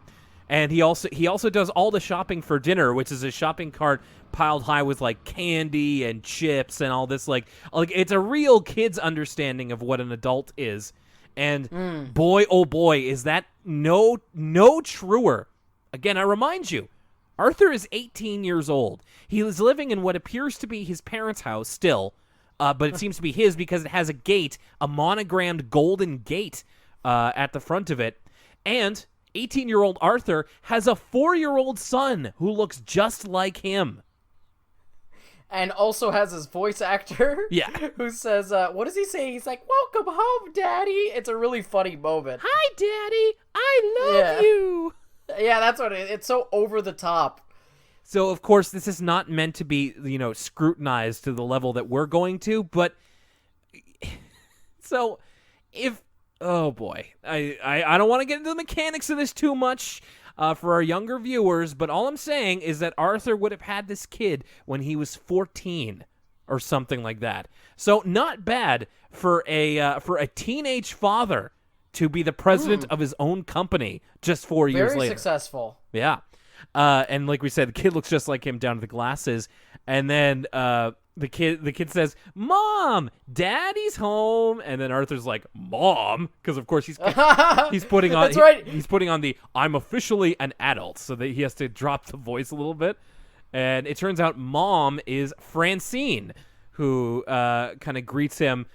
And he also does all the shopping for dinner, which is a shopping cart piled high with like candy and chips and all this like it's a real kid's understanding of what an adult is. And boy, oh boy, is that no truer. Again, I remind you, Arthur is 18 years old. He is living in what appears to be his parents' house still, but it seems to be his because it has a gate, a monogrammed golden gate at the front of it. And 18-year-old Arthur has a 4-year-old son who looks just like him. And also has his voice actor, who says, what does he say? He's like, "Welcome home, Daddy." It's a really funny moment. Hi, Daddy. I love you. Yeah, that's what it is. It's so over the top. So, of course, this is not meant to be, scrutinized to the level that we're going to, but... So, if... Oh, boy. I don't want to get into the mechanics of this too much for our younger viewers, but all I'm saying is that Arthur would have had this kid when he was 14 or something like that. So, not bad for a teenage father to be the president of his own company just 4 years later. Very successful. Yeah. And like we said, the kid looks just like him down to the glasses. And then the kid says, "Mom, Daddy's home." And then Arthur's like, "Mom?" Because of course he's putting on That's right. He's putting on the "I'm officially an adult," so that he has to drop the voice a little bit. And it turns out Mom is Francine, who kind of greets him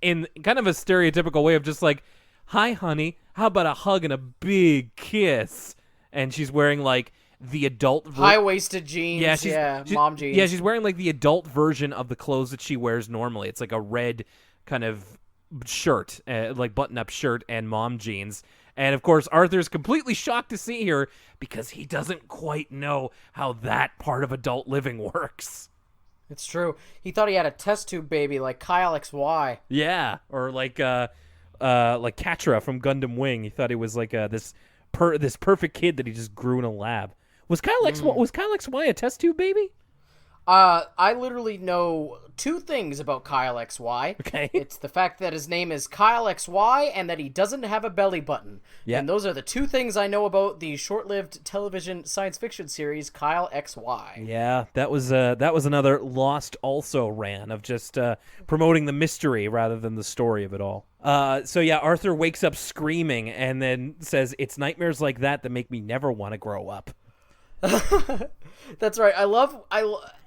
in kind of a stereotypical way of just like, "Hi, honey. How about a hug and a big kiss?" And she's wearing like the adult high-waisted jeans. Mom jeans. Yeah, she's wearing like the adult version of the clothes that she wears normally. It's like a red kind of shirt, like button-up shirt and mom jeans. And, of course, Arthur's completely shocked to see her because he doesn't quite know how that part of adult living works. It's true. He thought he had a test tube baby like Kyle XY. Yeah, or like Katra from Gundam Wing. He thought he was like this perfect kid that he just grew in a lab. Was Kyle XY a test tube baby? I literally know two things about Kyle XY. Okay. It's the fact that his name is Kyle XY and that he doesn't have a belly button. Yeah. And those are the two things I know about the short-lived television science fiction series Kyle XY. Yeah, that was another Lost also ran of just promoting the mystery rather than the story of it all. So yeah, Arthur wakes up screaming and then says, "It's nightmares like that make me never want to grow up." That's right.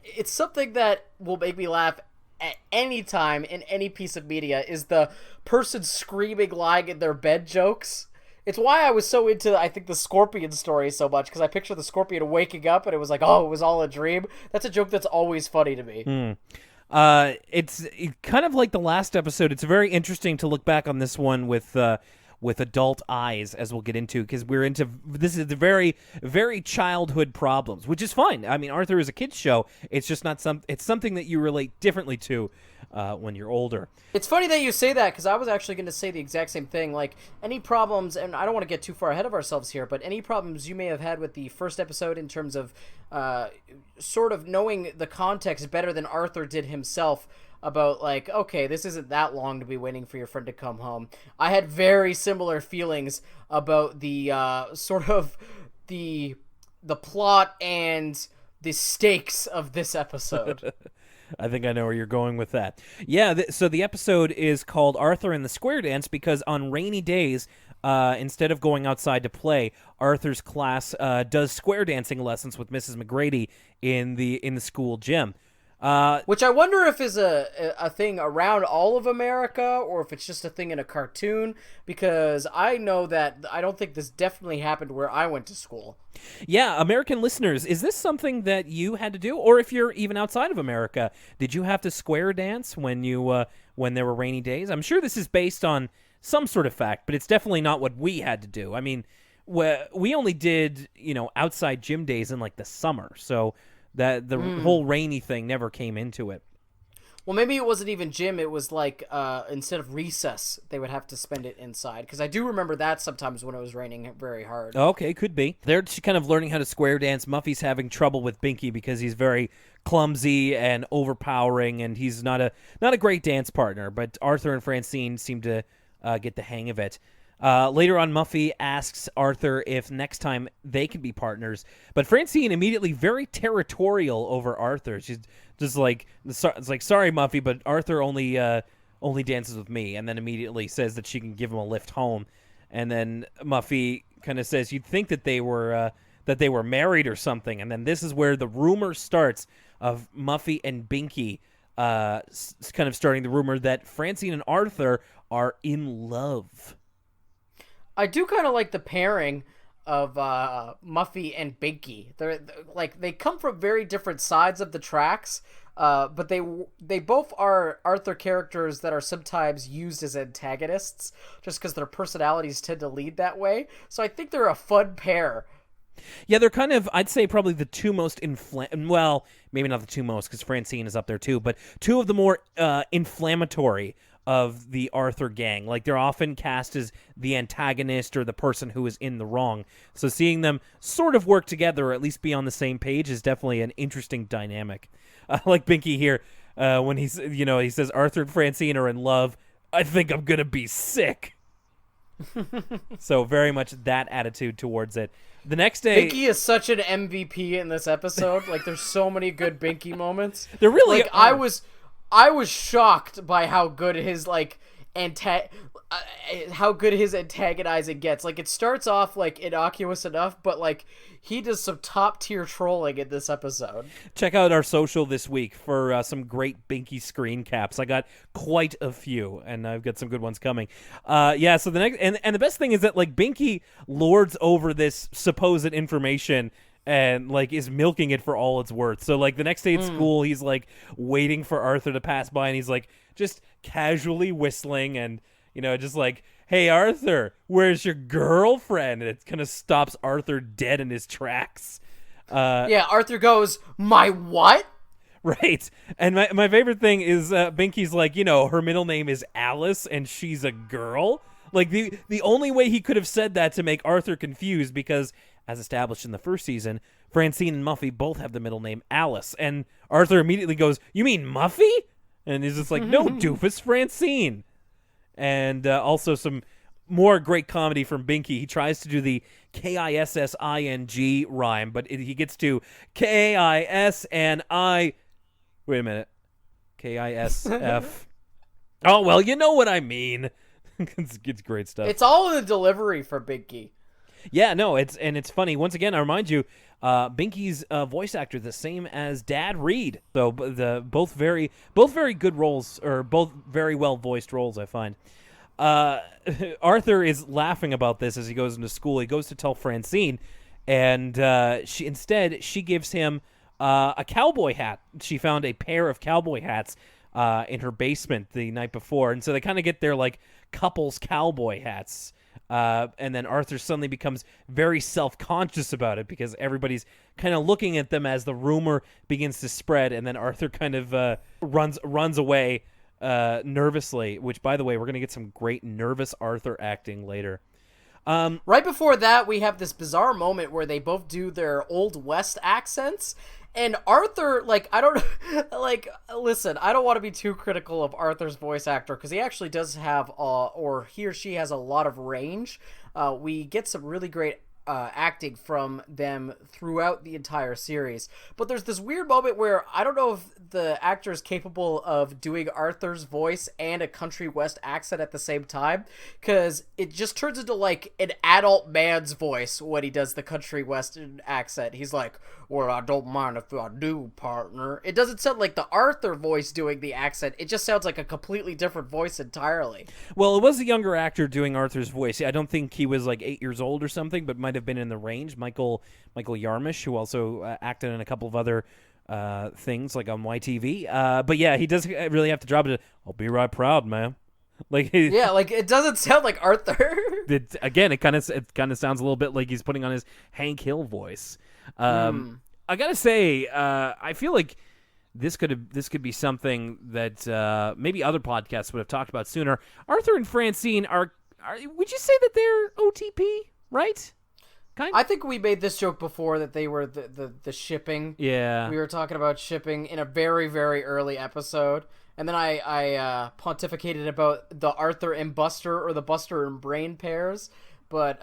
It's something that will make me laugh at any time in any piece of media is the person screaming lying in their bed jokes. It's why I was so into, I think, the Scorpion story so much, because I picture the Scorpion waking up and it was like, oh, it was all a dream. That's a joke that's always funny to me. It's kind of like the last episode. It's very interesting to look back on this one with adult eyes, as we'll get into, because this is the very, very childhood problems, which is fine. I mean, Arthur is a kid's show. It's just not it's something that you relate differently to when you're older. It's funny that you say that, because I was actually going to say the exact same thing. Like, any problems, and I don't want to get too far ahead of ourselves here, but any problems you may have had with the first episode in terms of sort of knowing the context better than Arthur did himself, about like, okay, this isn't that long to be waiting for your friend to come home. I had very similar feelings about the sort of the plot and the stakes of this episode. I think I know where you're going with that. Yeah, so the episode is called Arthur and the Square Dance because on rainy days, instead of going outside to play, Arthur's class does square dancing lessons with Mrs. McGrady in the school gym. Which I wonder if is a thing around all of America or if it's just a thing in a cartoon, because I know that I don't think this definitely happened where I went to school. Yeah, American listeners, is this something that you had to do? Or if you're even outside of America, did you have to square dance when there were rainy days? I'm sure this is based on some sort of fact, but it's definitely not what we had to do. I mean, we only did, outside gym days in like the summer, so that the whole rainy thing never came into it. Well, maybe it wasn't even gym. It was like instead of recess, they would have to spend it inside. Because I do remember that sometimes when it was raining very hard. Okay, could be. They're just kind of learning how to square dance. Muffy's having trouble with Binky because he's very clumsy and overpowering, and he's not a great dance partner. But Arthur and Francine seem to get the hang of it. Later on, Muffy asks Arthur if next time they can be partners, but Francine immediately very territorial over Arthur. She's just like, it's like, sorry, Muffy, but Arthur only dances with me, and then immediately says that she can give him a lift home. And then Muffy kind of says, you'd think that they were married or something. And then this is where the rumor starts of Muffy and Binky kind of starting the rumor that Francine and Arthur are in love. I do kind of like the pairing of Muffy and Binky. They're like, they come from very different sides of the tracks, but they both are Arthur characters that are sometimes used as antagonists, just because their personalities tend to lead that way. So I think they're a fun pair. Yeah, they're kind of, I'd say, probably the two most well, maybe not the two most, because Francine is up there too, but two of the more inflammatory of the Arthur gang. Like, they're often cast as the antagonist or the person who is in the wrong. So seeing them sort of work together, or at least be on the same page, is definitely an interesting dynamic. Like Binky here, when he says Arthur and Francine are in love, I think I'm gonna be sick. So very much that attitude towards it. The next day, Binky is such an MVP in this episode. Like, there's so many good Binky moments. There really like, are. I was shocked by how good his how good his antagonizing gets. Like, it starts off like innocuous enough, but like he does some top tier trolling in this episode. Check out our social this week for some great Binky screen caps. I got quite a few, and I've got some good ones coming. Yeah. So the next and the best thing is that like Binky lords over this supposed information and like is milking it for all it's worth. So like the next day at school, he's like waiting for Arthur to pass by, and he's like just casually whistling and just like hey, Arthur, where's your girlfriend? And it kind of stops Arthur dead in his tracks. Yeah, Arthur goes, my what? Right. And my favorite thing is Binky's like, her middle name is Alice and she's a girl. Like, the only way he could have said that to make Arthur confused, because, as established in the first season, Francine and Muffy both have the middle name Alice. And Arthur immediately goes, you mean Muffy? And he's just like, no, doofus, Francine. And also some more great comedy from Binky. He tries to do the Kissing rhyme, but he gets to Kisni. Wait a minute. KISF. Oh, well, you know what I mean. It's great stuff. It's all in the delivery for Binky. Yeah, no, it's funny. Once again, I remind you, Binky's voice actor the same as Dad Reed. So both very good roles, or both very well voiced roles, I find. Arthur is laughing about this as he goes into school. He goes to tell Francine, and she gives him a cowboy hat. She found a pair of cowboy hats in her basement the night before, and so they kind of get their like couples cowboy hats. And then Arthur suddenly becomes very self-conscious about it because everybody's kind of looking at them as the rumor begins to spread, and then Arthur kind of runs away nervously, which, by the way, we're going to get some great nervous Arthur acting later. Right before that, we have this bizarre moment where they both do their Old West accents. And Arthur, listen, I don't want to be too critical of Arthur's voice actor, because he actually does have, or he or she has a lot of range. We get some really great acting from them throughout the entire series. But there's this weird moment where I don't know if the actor is capable of doing Arthur's voice and a country west accent at the same time, because it just turns into like an adult man's voice when he does the country western accent. He's like, well, I don't mind if I do, partner. It doesn't sound like the Arthur voice doing the accent. It just sounds like a completely different voice entirely. Well, it was a younger actor doing Arthur's voice. I don't think he was like 8 years old or something, but might have been in the range. Michael Yarmish, who also acted in a couple of other things like on YTV. But yeah, he does really have to drop it. I'll be right proud, man. Yeah, like it doesn't sound like Arthur. It kind of sounds a little bit like he's putting on his Hank Hill voice. I gotta say, I feel like this could be something that maybe other podcasts would have talked about sooner. Arthur and Francine are would you say that they're OTP, right? I think we made this joke before that they were the shipping. Yeah. We were talking about shipping in a very, very early episode. And then I pontificated about the Arthur and Buster, or the Buster and Brain pairs. But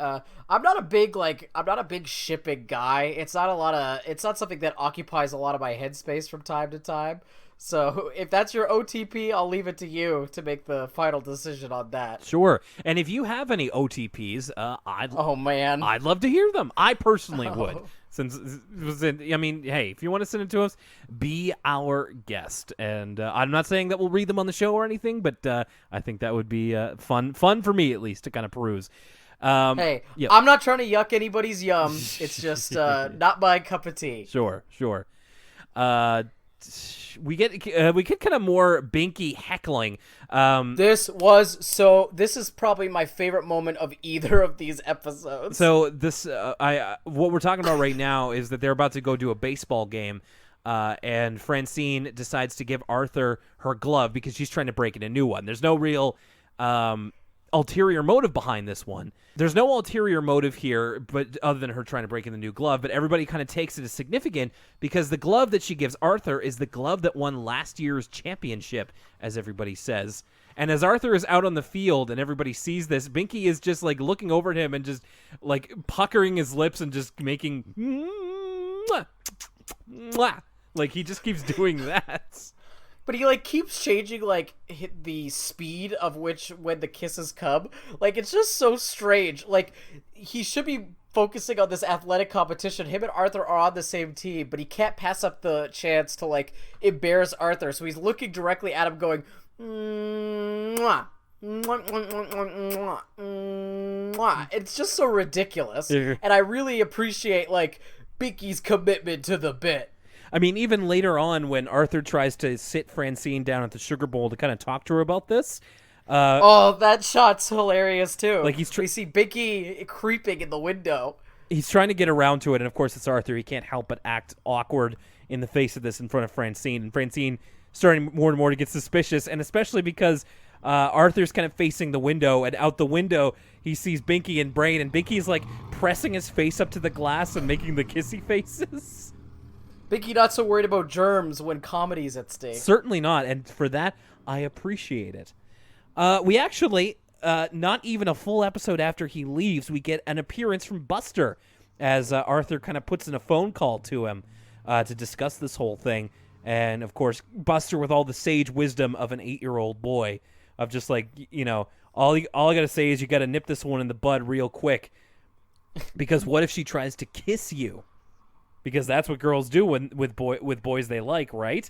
I'm not a big shipping guy. It's not something that occupies a lot of my headspace from time to time. So if that's your OTP, I'll leave it to you to make the final decision on that. Sure. And if you have any OTPs, I'd love to hear them. I personally would. Since hey, if you want to send it to us, be our guest. And I'm not saying that we'll read them on the show or anything, but I think that would be fun for me at least to kind of peruse. Hey, yep. I'm not trying to yuck anybody's yum. It's just not my cup of tea. Sure. We get kind of more Binky heckling. This is probably my favorite moment of either of these episodes. So this, what we're talking about right now is that they're about to go do a baseball game, and Francine decides to give Arthur her glove because she's trying to break in a new one. There's no real ulterior motive behind this one. There's no ulterior motive here, but other than her trying to break in the new glove, but everybody kind of takes it as significant because the glove that she gives Arthur is the glove that won last year's championship, as everybody says. And as Arthur is out on the field and everybody sees this, Binky is just like looking over at him and just like puckering his lips and just making mwah, mwah. Like he just keeps doing that. But he, like, keeps changing, like, the speed of which when the kisses come. Like, it's just so strange. Like, he should be focusing on this athletic competition. Him and Arthur are on the same team, but he can't pass up the chance to, like, embarrass Arthur. So he's looking directly at him going, mwah, mwah, mwah, mwah, mwah, mwah. It's just so ridiculous. And I really appreciate, like, Binky's commitment to the bit. I mean, even later on when Arthur tries to sit Francine down at the sugar bowl to kind of talk to her about this, Oh, that shot's hilarious too. Like, we see Binky creeping in the window. He's trying to get around to it, and of course it's Arthur. He can't help but act awkward in the face of this in front of Francine. And Francine starting more and more to get suspicious, and especially because Arthur's kind of facing the window, and out the window he sees Binky and Brain, and Binky's like pressing his face up to the glass and making the kissy faces. Binky not so worried about germs when comedy's at stake. Certainly not, and for that, I appreciate it. We actually... not even a full episode after he leaves, we get an appearance from Buster as Arthur kind of puts in a phone call to him to discuss this whole thing. And, of course, Buster with all the sage wisdom of an 8-year-old boy of just like, all I got to say is you got to nip this one in the bud real quick, because what if she tries to kiss you? Because that's what girls do with boys they like, right?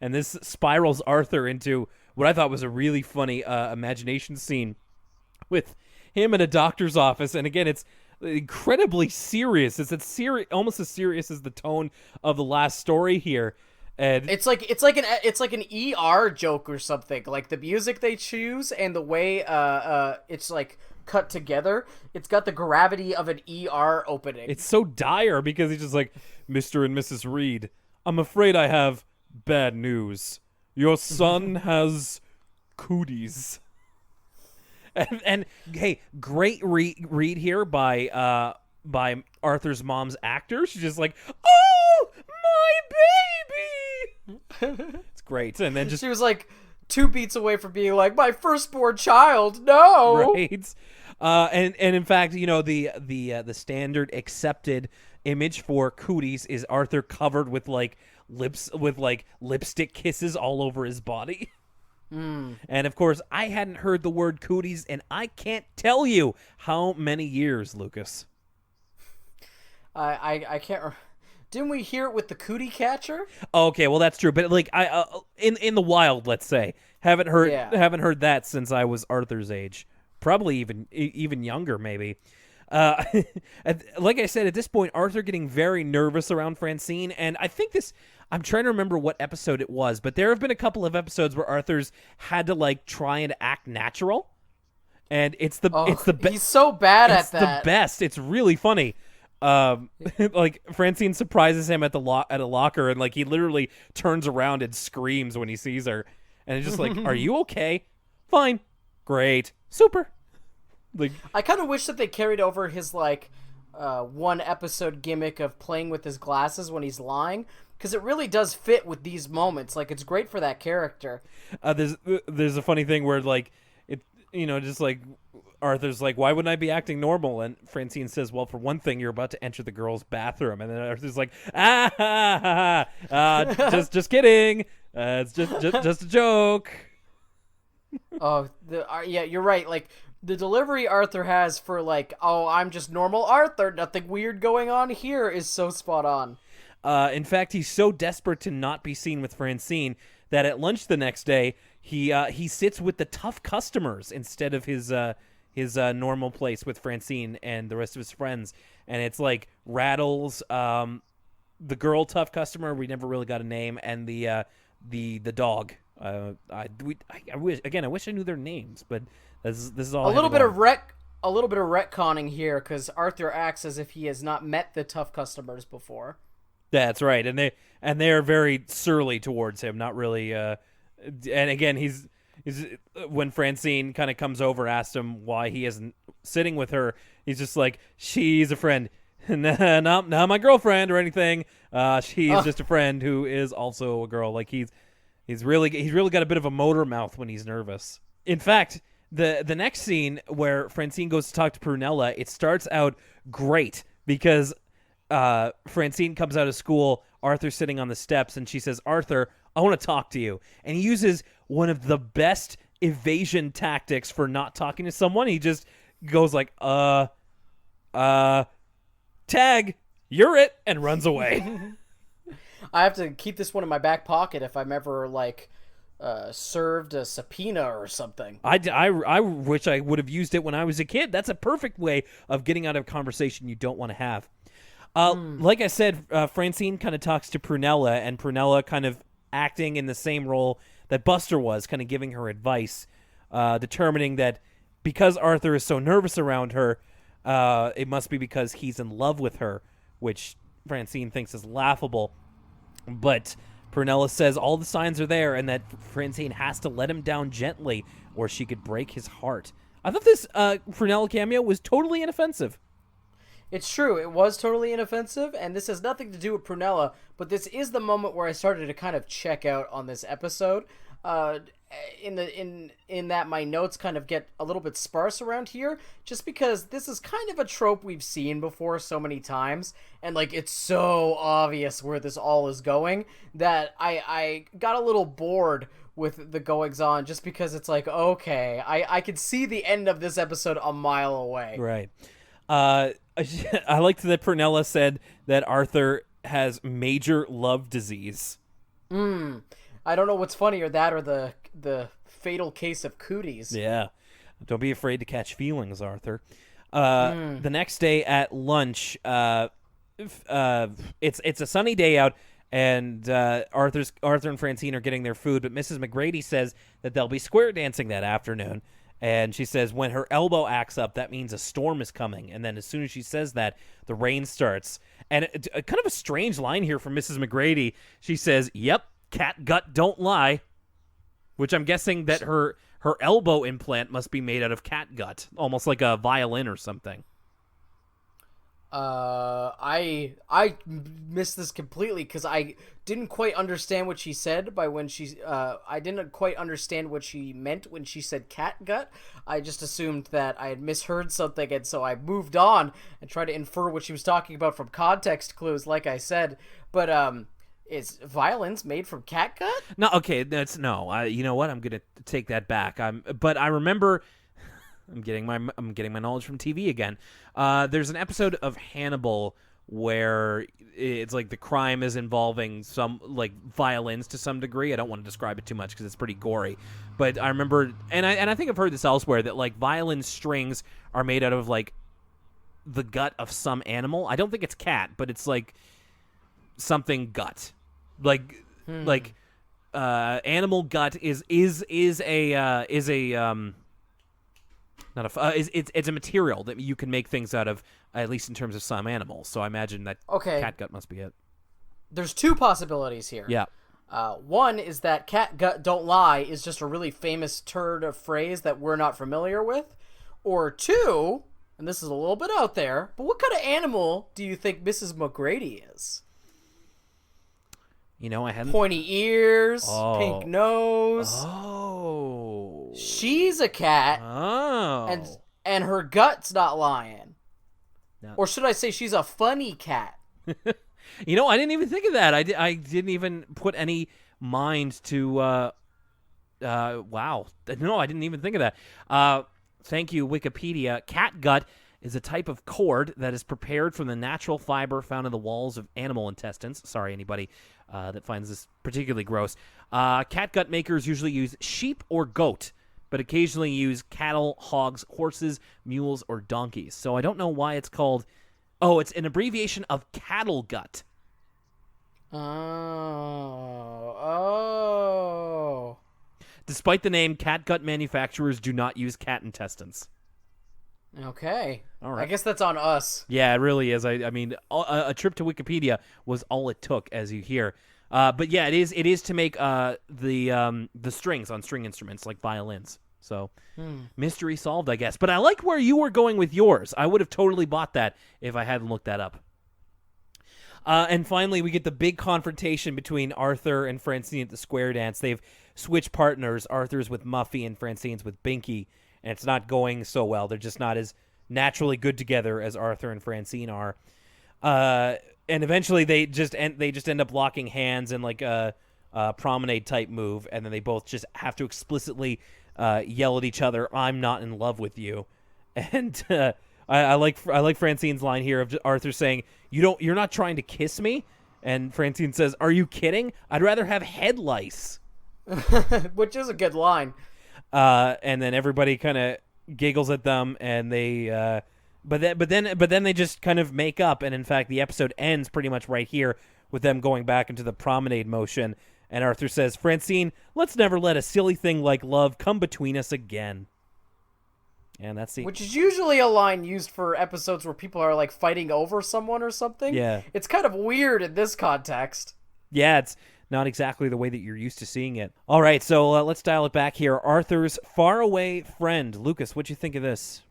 And this spirals Arthur into what I thought was a really funny imagination scene with him in a doctor's office. And again, it's incredibly serious. It's almost as serious as the tone of the last story here. And it's like an ER joke or something. Like the music they choose and the way it's like cut together, it's got the gravity of an ER opening. It's so dire because he's just like, Mr. and Mrs. Reed, I'm afraid I have bad news. Your son has cooties. And hey, great read here by Arthur's mom's actor. She's just like, oh, my baby. It's great. And then she was like 2 beats away from being like, my firstborn child. No. Right. And in fact, the standard accepted image for cooties is Arthur covered with like lipstick kisses all over his body. And of course, I hadn't heard the word cooties, and I can't tell you how many years, Lucas. I can't. Didn't we hear it with the cootie catcher? Okay, well that's true, but like in the wild, let's say, haven't heard that since I was Arthur's age, probably even younger, maybe. Like I said, at this point, Arthur getting very nervous around Francine, and I think I'm trying to remember what episode it was, but there have been a couple of episodes where Arthur's had to like try and act natural, and it's the best. He's so bad at that. It's the best. It's really funny. Like Francine surprises him at a locker, and like he literally turns around and screams when he sees her, and it's just like, "Are you okay? Fine, great, super." Like, I kind of wish that they carried over his like 1 episode gimmick of playing with his glasses when he's lying, because it really does fit with these moments. Like, it's great for that character. There's a funny thing where like it, just like Arthur's like, why wouldn't I be acting normal? And Francine says, well, for one thing, you're about to enter the girls' bathroom. And then Arthur's like, just kidding. It's just a joke. Oh, yeah, you're right. Like, the delivery Arthur has for like, oh, I'm just normal Arthur, nothing weird going on here, is so spot on. In fact, he's so desperate to not be seen with Francine that at lunch the next day, he sits with the tough customers instead of his normal place with Francine and the rest of his friends. And it's like Rattles, the girl tough customer, we never really got a name, and the dog. I wish I knew their names, but this is all. A little bit of retconning here, because Arthur acts as if he has not met the tough customers before. That's right, and they are very surly towards him. Not really. And again, he's when Francine kind of comes over, asks him why he isn't sitting with her. He's just like, she's a friend, not my girlfriend or anything. She's just a friend who is also a girl. Like he's really got a bit of a motor mouth when he's nervous. In fact, the next scene where Francine goes to talk to Prunella, it starts out great because Francine comes out of school, Arthur's sitting on the steps, and she says, Arthur, I want to talk to you. And he uses one of the best evasion tactics for not talking to someone. He just goes like, tag, you're it, and runs away. I have to keep this one in my back pocket if I'm ever like served a subpoena or something. I wish I would have used it when I was a kid. That's a perfect way of getting out of a conversation you don't want to have. Like I said, Francine kind of talks to Prunella, and Prunella kind of acting in the same role that Buster was, kind of giving her advice. determining that because Arthur is so nervous around her, it must be because he's in love with her, which Francine thinks is laughable. But Prunella says all the signs are there and that Francine has to let him down gently or she could break his heart. I thought this Prunella cameo was totally inoffensive. It's true, it was totally inoffensive, and this has nothing to do with Prunella, but this is the moment where I started to kind of check out on this episode. In that my notes kind of get a little bit sparse around here, just because this is kind of a trope we've seen before so many times, and like it's so obvious where this all is going that I got a little bored with the goings on, just because it's like, okay, I could see the end of this episode a mile away. Right. I liked that Prunella said that Arthur has major love disease. I don't know what's funnier, that or the fatal case of cooties. Yeah. Don't be afraid to catch feelings, Arthur. The next day at lunch, it's a sunny day out, and Arthur and Francine are getting their food, but Mrs. McGrady says that they'll be square dancing that afternoon. And she says when her elbow acts up, that means a storm is coming. And then as soon as she says that, the rain starts. And kind of a strange line here from Mrs. McGrady. She says, "Yep, cat gut don't lie," which I'm guessing that her elbow implant must be made out of cat gut, almost like a violin or something. I missed this completely because I didn't quite understand what she said I didn't quite understand what she meant when she said cat gut. I just assumed that I had misheard something, and so I moved on and tried to infer what she was talking about from context clues, like I said. But is violins made from cat gut? No, okay, you know what? I'm gonna take that back. But I remember. I'm getting my knowledge from TV again. There's an episode of Hannibal where it's like the crime is involving some like violins to some degree. I don't want to describe it too much because it's pretty gory, but I remember, and I think I've heard this elsewhere, that like violin strings are made out of like the gut of some animal. I don't think it's cat, but it's like something gut, like animal gut is a it's a material that you can make things out of, at least in terms of some animals. So I imagine that cat gut must be it. There's two possibilities here. Yeah. One is that cat gut don't lie is just a really famous turn of phrase that we're not familiar with. Or two, and this is a little bit out there, but what kind of animal do you think Mrs. McGrady is? You know, I hadn't... Pointy ears, pink nose. Oh. She's a cat. Oh. And her gut's not lying. No. Or should I say she's a funny cat? You know, I didn't even think of that. I didn't even put any mind to... wow. No, I didn't even think of that. Thank you, Wikipedia. Cat gut is a type of cord that is prepared from the natural fiber found in the walls of animal intestines. Sorry, anybody that finds this particularly gross. Cat gut makers usually use sheep or goat, but occasionally use cattle, hogs, horses, mules, or donkeys. So I don't know why it's called... Oh, it's an abbreviation of cattle gut. Oh. Despite the name, catgut manufacturers do not use cat intestines. Okay. All right. I guess that's on us. Yeah, it really is. I mean, a trip to Wikipedia was all it took, as you hear. But yeah, it is to make the strings on string instruments like violins. So mystery solved, I guess. But I like where you were going with yours. I would have totally bought that if I hadn't looked that up. And finally, we get the big confrontation between Arthur and Francine at the square dance. They've switched partners. Arthur's with Muffy and Francine's with Binky, and it's not going so well. They're just not as naturally good together as Arthur and Francine are. And eventually, they just end up locking hands in like a promenade type move, and then they both just have to explicitly yell at each other, "I'm not in love with you," and. I like Francine's line here of Arthur saying, "You're not trying to kiss me," and Francine says, "Are you kidding? I'd rather have head lice," which is a good line. And then everybody kind of giggles at them, and they, but then they just kind of make up, and in fact, the episode ends pretty much right here with them going back into the promenade motion, And Arthur says, Francine, let's never let a silly thing like love come between us again. And that's the... Which is usually a line used for episodes where people are, like, fighting over someone or something. Yeah. It's kind of weird in this context. Yeah, it's not exactly the way that you're used to seeing it. All right, so let's dial it back here. Arthur's faraway friend. Lucas, what'd you think of this?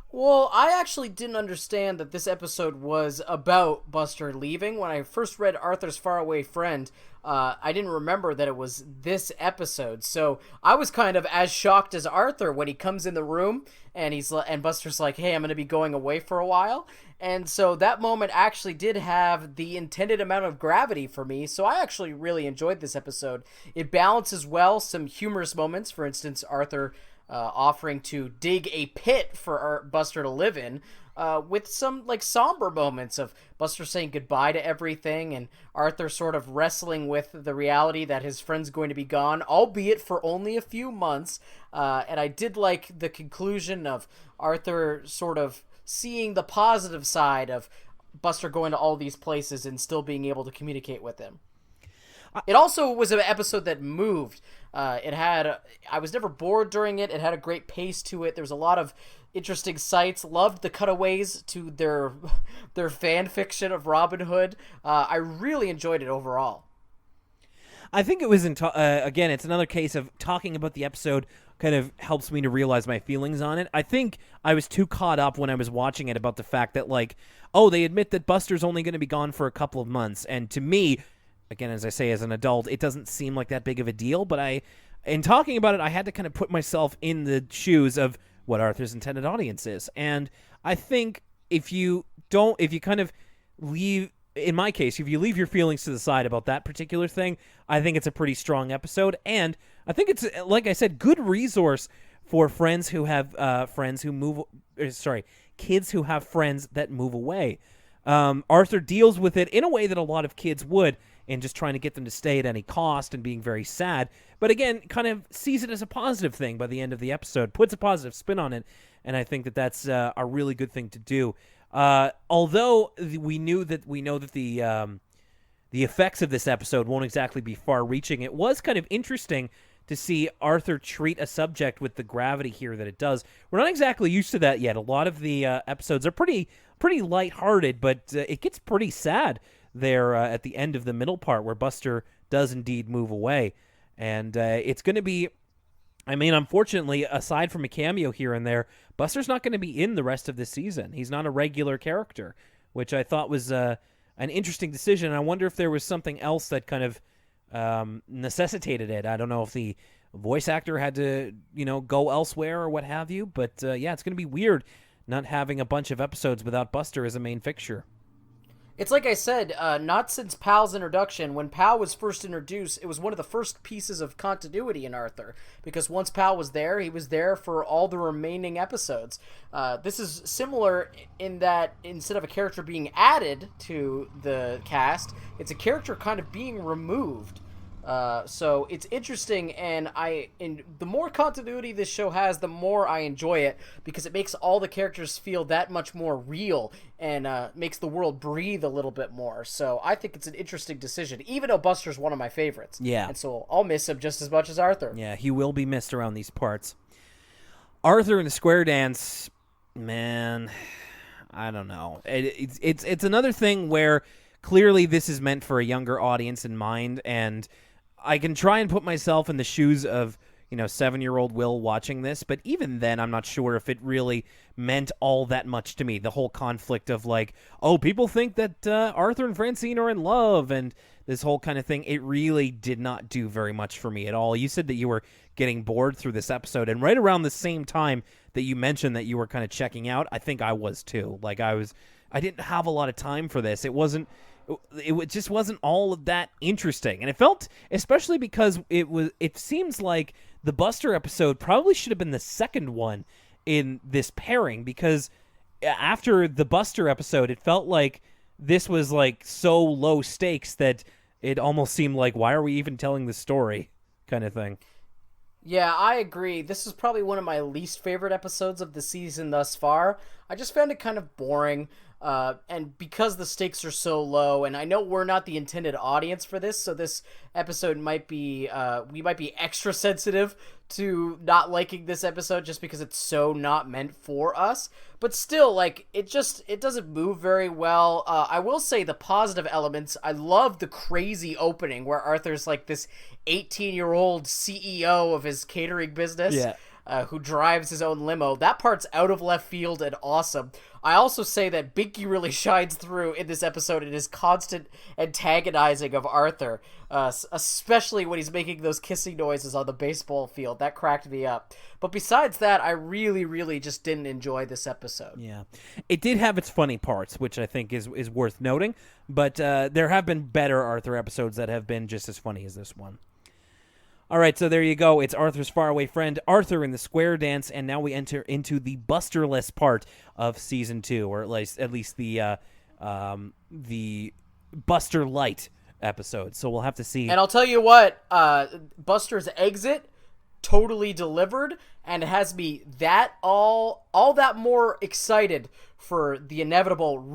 Well, I actually didn't understand that this episode was about Buster leaving. When I first read Arthur's faraway friend, I didn't remember that it was this episode. So I was kind of as shocked as Arthur when he comes in the room and and Buster's like, "Hey, I'm going to be going away for a while." And so that moment actually did have the intended amount of gravity for me. So I actually really enjoyed this episode. It balances well some humorous moments. For instance, Arthur offering to dig a pit for Buster to live in, with some like somber moments of Buster saying goodbye to everything and Arthur sort of wrestling with the reality that his friend's going to be gone, albeit for only a few months. And I did like the conclusion of Arthur sort of seeing the positive side of Buster going to all these places and still being able to communicate with him. It also was an episode that moved. I was never bored during it. It had a great pace to it. There was a lot of interesting sights. Loved the cutaways to their fan fiction of Robin Hood. I really enjoyed it overall. I think it was, again, it's another case of talking about the episode kind of helps me to realize my feelings on it. I think I was too caught up when I was watching it about the fact that, like, oh, they admit that Buster's only going to be gone for a couple of months. And to me, again, as I say, as an adult, it doesn't seem like that big of a deal. But in talking about it, I had to kind of put myself in the shoes of what Arthur's intended audience is. And I think if you kind of leave, in my case, if you leave your feelings to the side about that particular thing, I think it's a pretty strong episode. And I think it's, like I said, good resource for friends who have kids who have friends that move away. Arthur deals with it in a way that a lot of kids would, and just trying to get them to stay at any cost and being very sad. But again, kind of sees it as a positive thing by the end of the episode, puts a positive spin on it, and I think that that's a really good thing to do. Although we know that the effects of this episode won't exactly be far-reaching, it was kind of interesting to see Arthur treat a subject with the gravity here that it does. We're not exactly used to that yet. A lot of the episodes are pretty lighthearted, but it gets pretty sad there at the end of the middle part where Buster does indeed move away. And it's going to be, I mean, unfortunately, aside from a cameo here and there, Buster's not going to be in the rest of this season. He's not a regular character, which I thought was an interesting decision. I wonder if there was something else that kind of necessitated it. I don't know if the voice actor had to, go elsewhere or what have you. But yeah, it's going to be weird not having a bunch of episodes without Buster as a main fixture. It's like I said, not since Pal's introduction. When Pal was first introduced, it was one of the first pieces of continuity in Arthur, because once Pal was there, he was there for all the remaining episodes. This is similar in that instead of a character being added to the cast, it's a character kind of being removed. So it's interesting, and the more continuity this show has, the more I enjoy it, because it makes all the characters feel that much more real and makes the world breathe a little bit more. So I think it's an interesting decision, even though Buster's one of my favorites. Yeah. And so I'll miss him just as much as Arthur. Yeah, he will be missed around these parts. Arthur and the Square Dance, man, I don't know. It's another thing where clearly this is meant for a younger audience in mind, and I can try and put myself in the shoes of, 7-year-old Will watching this, but even then I'm not sure if it really meant all that much to me. The whole conflict of like, oh, people think that Arthur and Francine are in love, and this whole kind of thing, it really did not do very much for me at all. You said that you were getting bored through this episode, and right around the same time that you mentioned that you were kind of checking out, I think I was too. Like I didn't have a lot of time for this. It just wasn't all of that interesting. And it felt, especially because it seems like the Buster episode probably should have been the second one in this pairing, because after the Buster episode, it felt like this was like so low stakes that it almost seemed like, why are we even telling the story kind of thing. Yeah, I agree. This is probably one of my least favorite episodes of the season thus far. I just found it kind of boring. And because the stakes are so low, and I know we're not the intended audience for this, so this episode might be, we might be extra sensitive to not liking this episode just because it's so not meant for us. But still, like, it doesn't move very well. I will say the positive elements, I love the crazy opening where Arthur's like this 18-year-old CEO of his catering business. Yeah. Who drives his own limo. That part's out of left field and awesome. I also say that Binky really shines through in this episode in his constant antagonizing of Arthur, especially when he's making those kissing noises on the baseball field. That cracked me up. But besides that, I really, really just didn't enjoy this episode. Yeah. It did have its funny parts, which I think is worth noting, but there have been better Arthur episodes that have been just as funny as this one. All right, so there you go. It's Arthur's faraway friend, Arthur in the Square Dance, and now we enter into the Busterless part of Season 2, or at least the Buster Light episode. So we'll have to see. And I'll tell you what, Buster's exit totally delivered, and has me all that more excited for the inevitable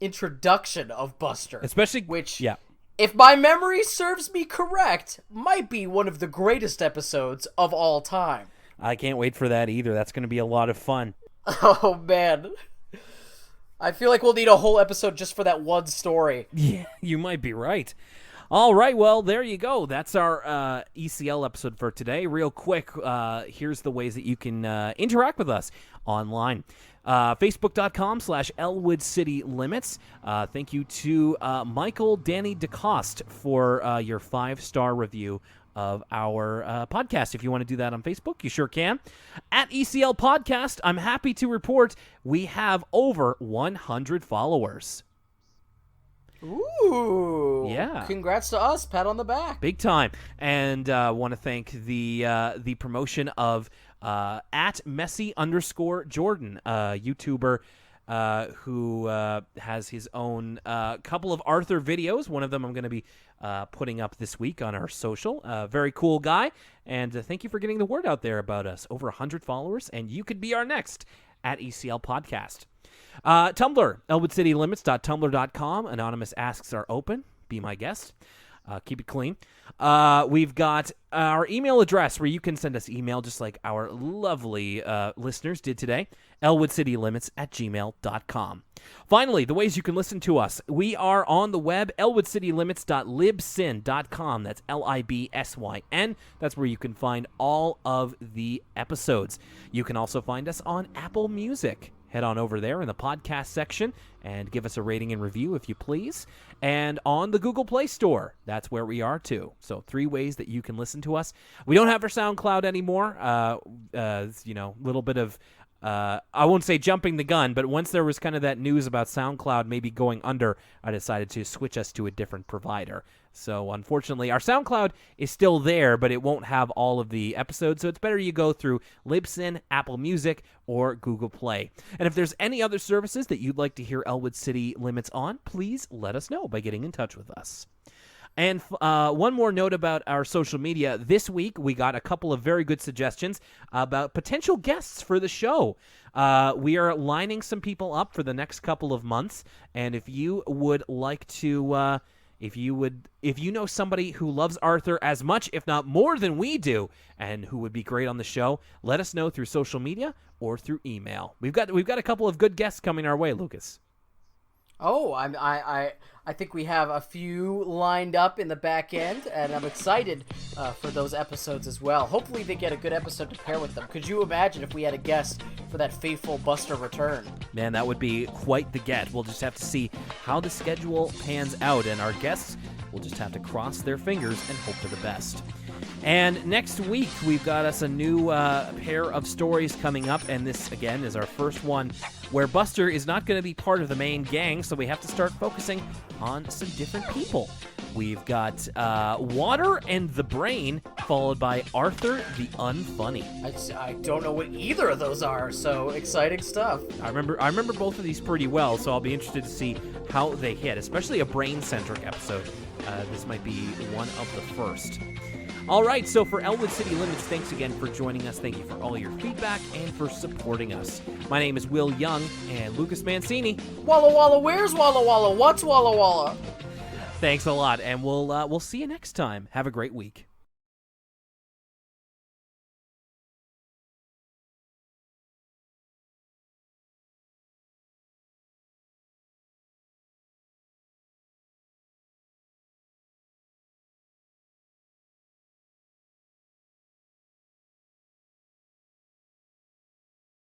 introduction of Buster. Especially, which... yeah. If my memory serves me correct, might be one of the greatest episodes of all time. I can't wait for that either. That's going to be a lot of fun. Oh, man. I feel like we'll need a whole episode just for that one story. Yeah, you might be right. All right, well, there you go. That's our ECL episode for today. Real quick, here's the ways that you can interact with us online. Facebook.com/Elwood City Limits. Thank you to Michael Danny DeCoste for your 5-star review of our podcast. If you want to do that on Facebook, you sure can. At ECL Podcast, I'm happy to report we have over 100 followers. Ooh. Yeah. Congrats to us. Pat on the back. Big time. And want to thank the promotion of at Messi_Jordan, YouTuber who has his own couple of Arthur videos. One of them I'm going to be putting up this week on our social. Very cool guy. And thank you for getting the word out there about us. Over 100 followers, and you could be our next at ECL Podcast. Tumblr, ElwoodCityLimits.tumblr.com. Anonymous asks are open. Be my guest. Keep it clean. We've got our email address where you can send us email just like our lovely listeners did today, ElwoodCityLimits@gmail.com. Finally, the ways you can listen to us. We are on the web, ElwoodCityLimits.libsyn.com. That's LIBSYN. That's where you can find all of the episodes. You can also find us on Apple Music. Head on over there in the podcast section and give us a rating and review if you please. And on the Google Play Store, that's where we are too. So 3 ways that you can listen to us. We don't have our SoundCloud anymore. Little bit of, I won't say jumping the gun, but once there was kind of that news about SoundCloud maybe going under, I decided to switch us to a different provider. So unfortunately, our SoundCloud is still there, but it won't have all of the episodes. So it's better you go through Libsyn, Apple Music, or Google Play. And if there's any other services that you'd like to hear Elwood City Limits on, please let us know by getting in touch with us. And one more note about our social media. This week, we got a couple of very good suggestions about potential guests for the show. We are lining some people up for the next couple of months. And if you would like to... If you know somebody who loves Arthur as much, if not more than we do, and who would be great on the show, let us know through social media or through email. We've got a couple of good guests coming our way, Lucas. Oh, I think we have a few lined up in the back end, and I'm excited for those episodes as well. Hopefully they get a good episode to pair with them. Could you imagine if we had a guest for that faithful Buster return? Man, that would be quite the get. We'll just have to see how the schedule pans out, and our guests will just have to cross their fingers and hope for the best. And next week, we've got us a new pair of stories coming up, and this, again, is our first one where Buster is not going to be part of the main gang, so we have to start focusing on some different people. We've got Water and the Brain, followed by Arthur the Unfunny. I don't know what either of those are, so exciting stuff. I remember both of these pretty well, so I'll be interested to see how they hit, especially a brain-centric episode. This might be one of the first. All right, so for Elwood City Limits, thanks again for joining us. Thank you for all your feedback and for supporting us. My name is Will Young and Lucas Mancini. Walla Walla, where's Walla Walla? What's Walla Walla? Thanks a lot, and we'll see you next time. Have a great week.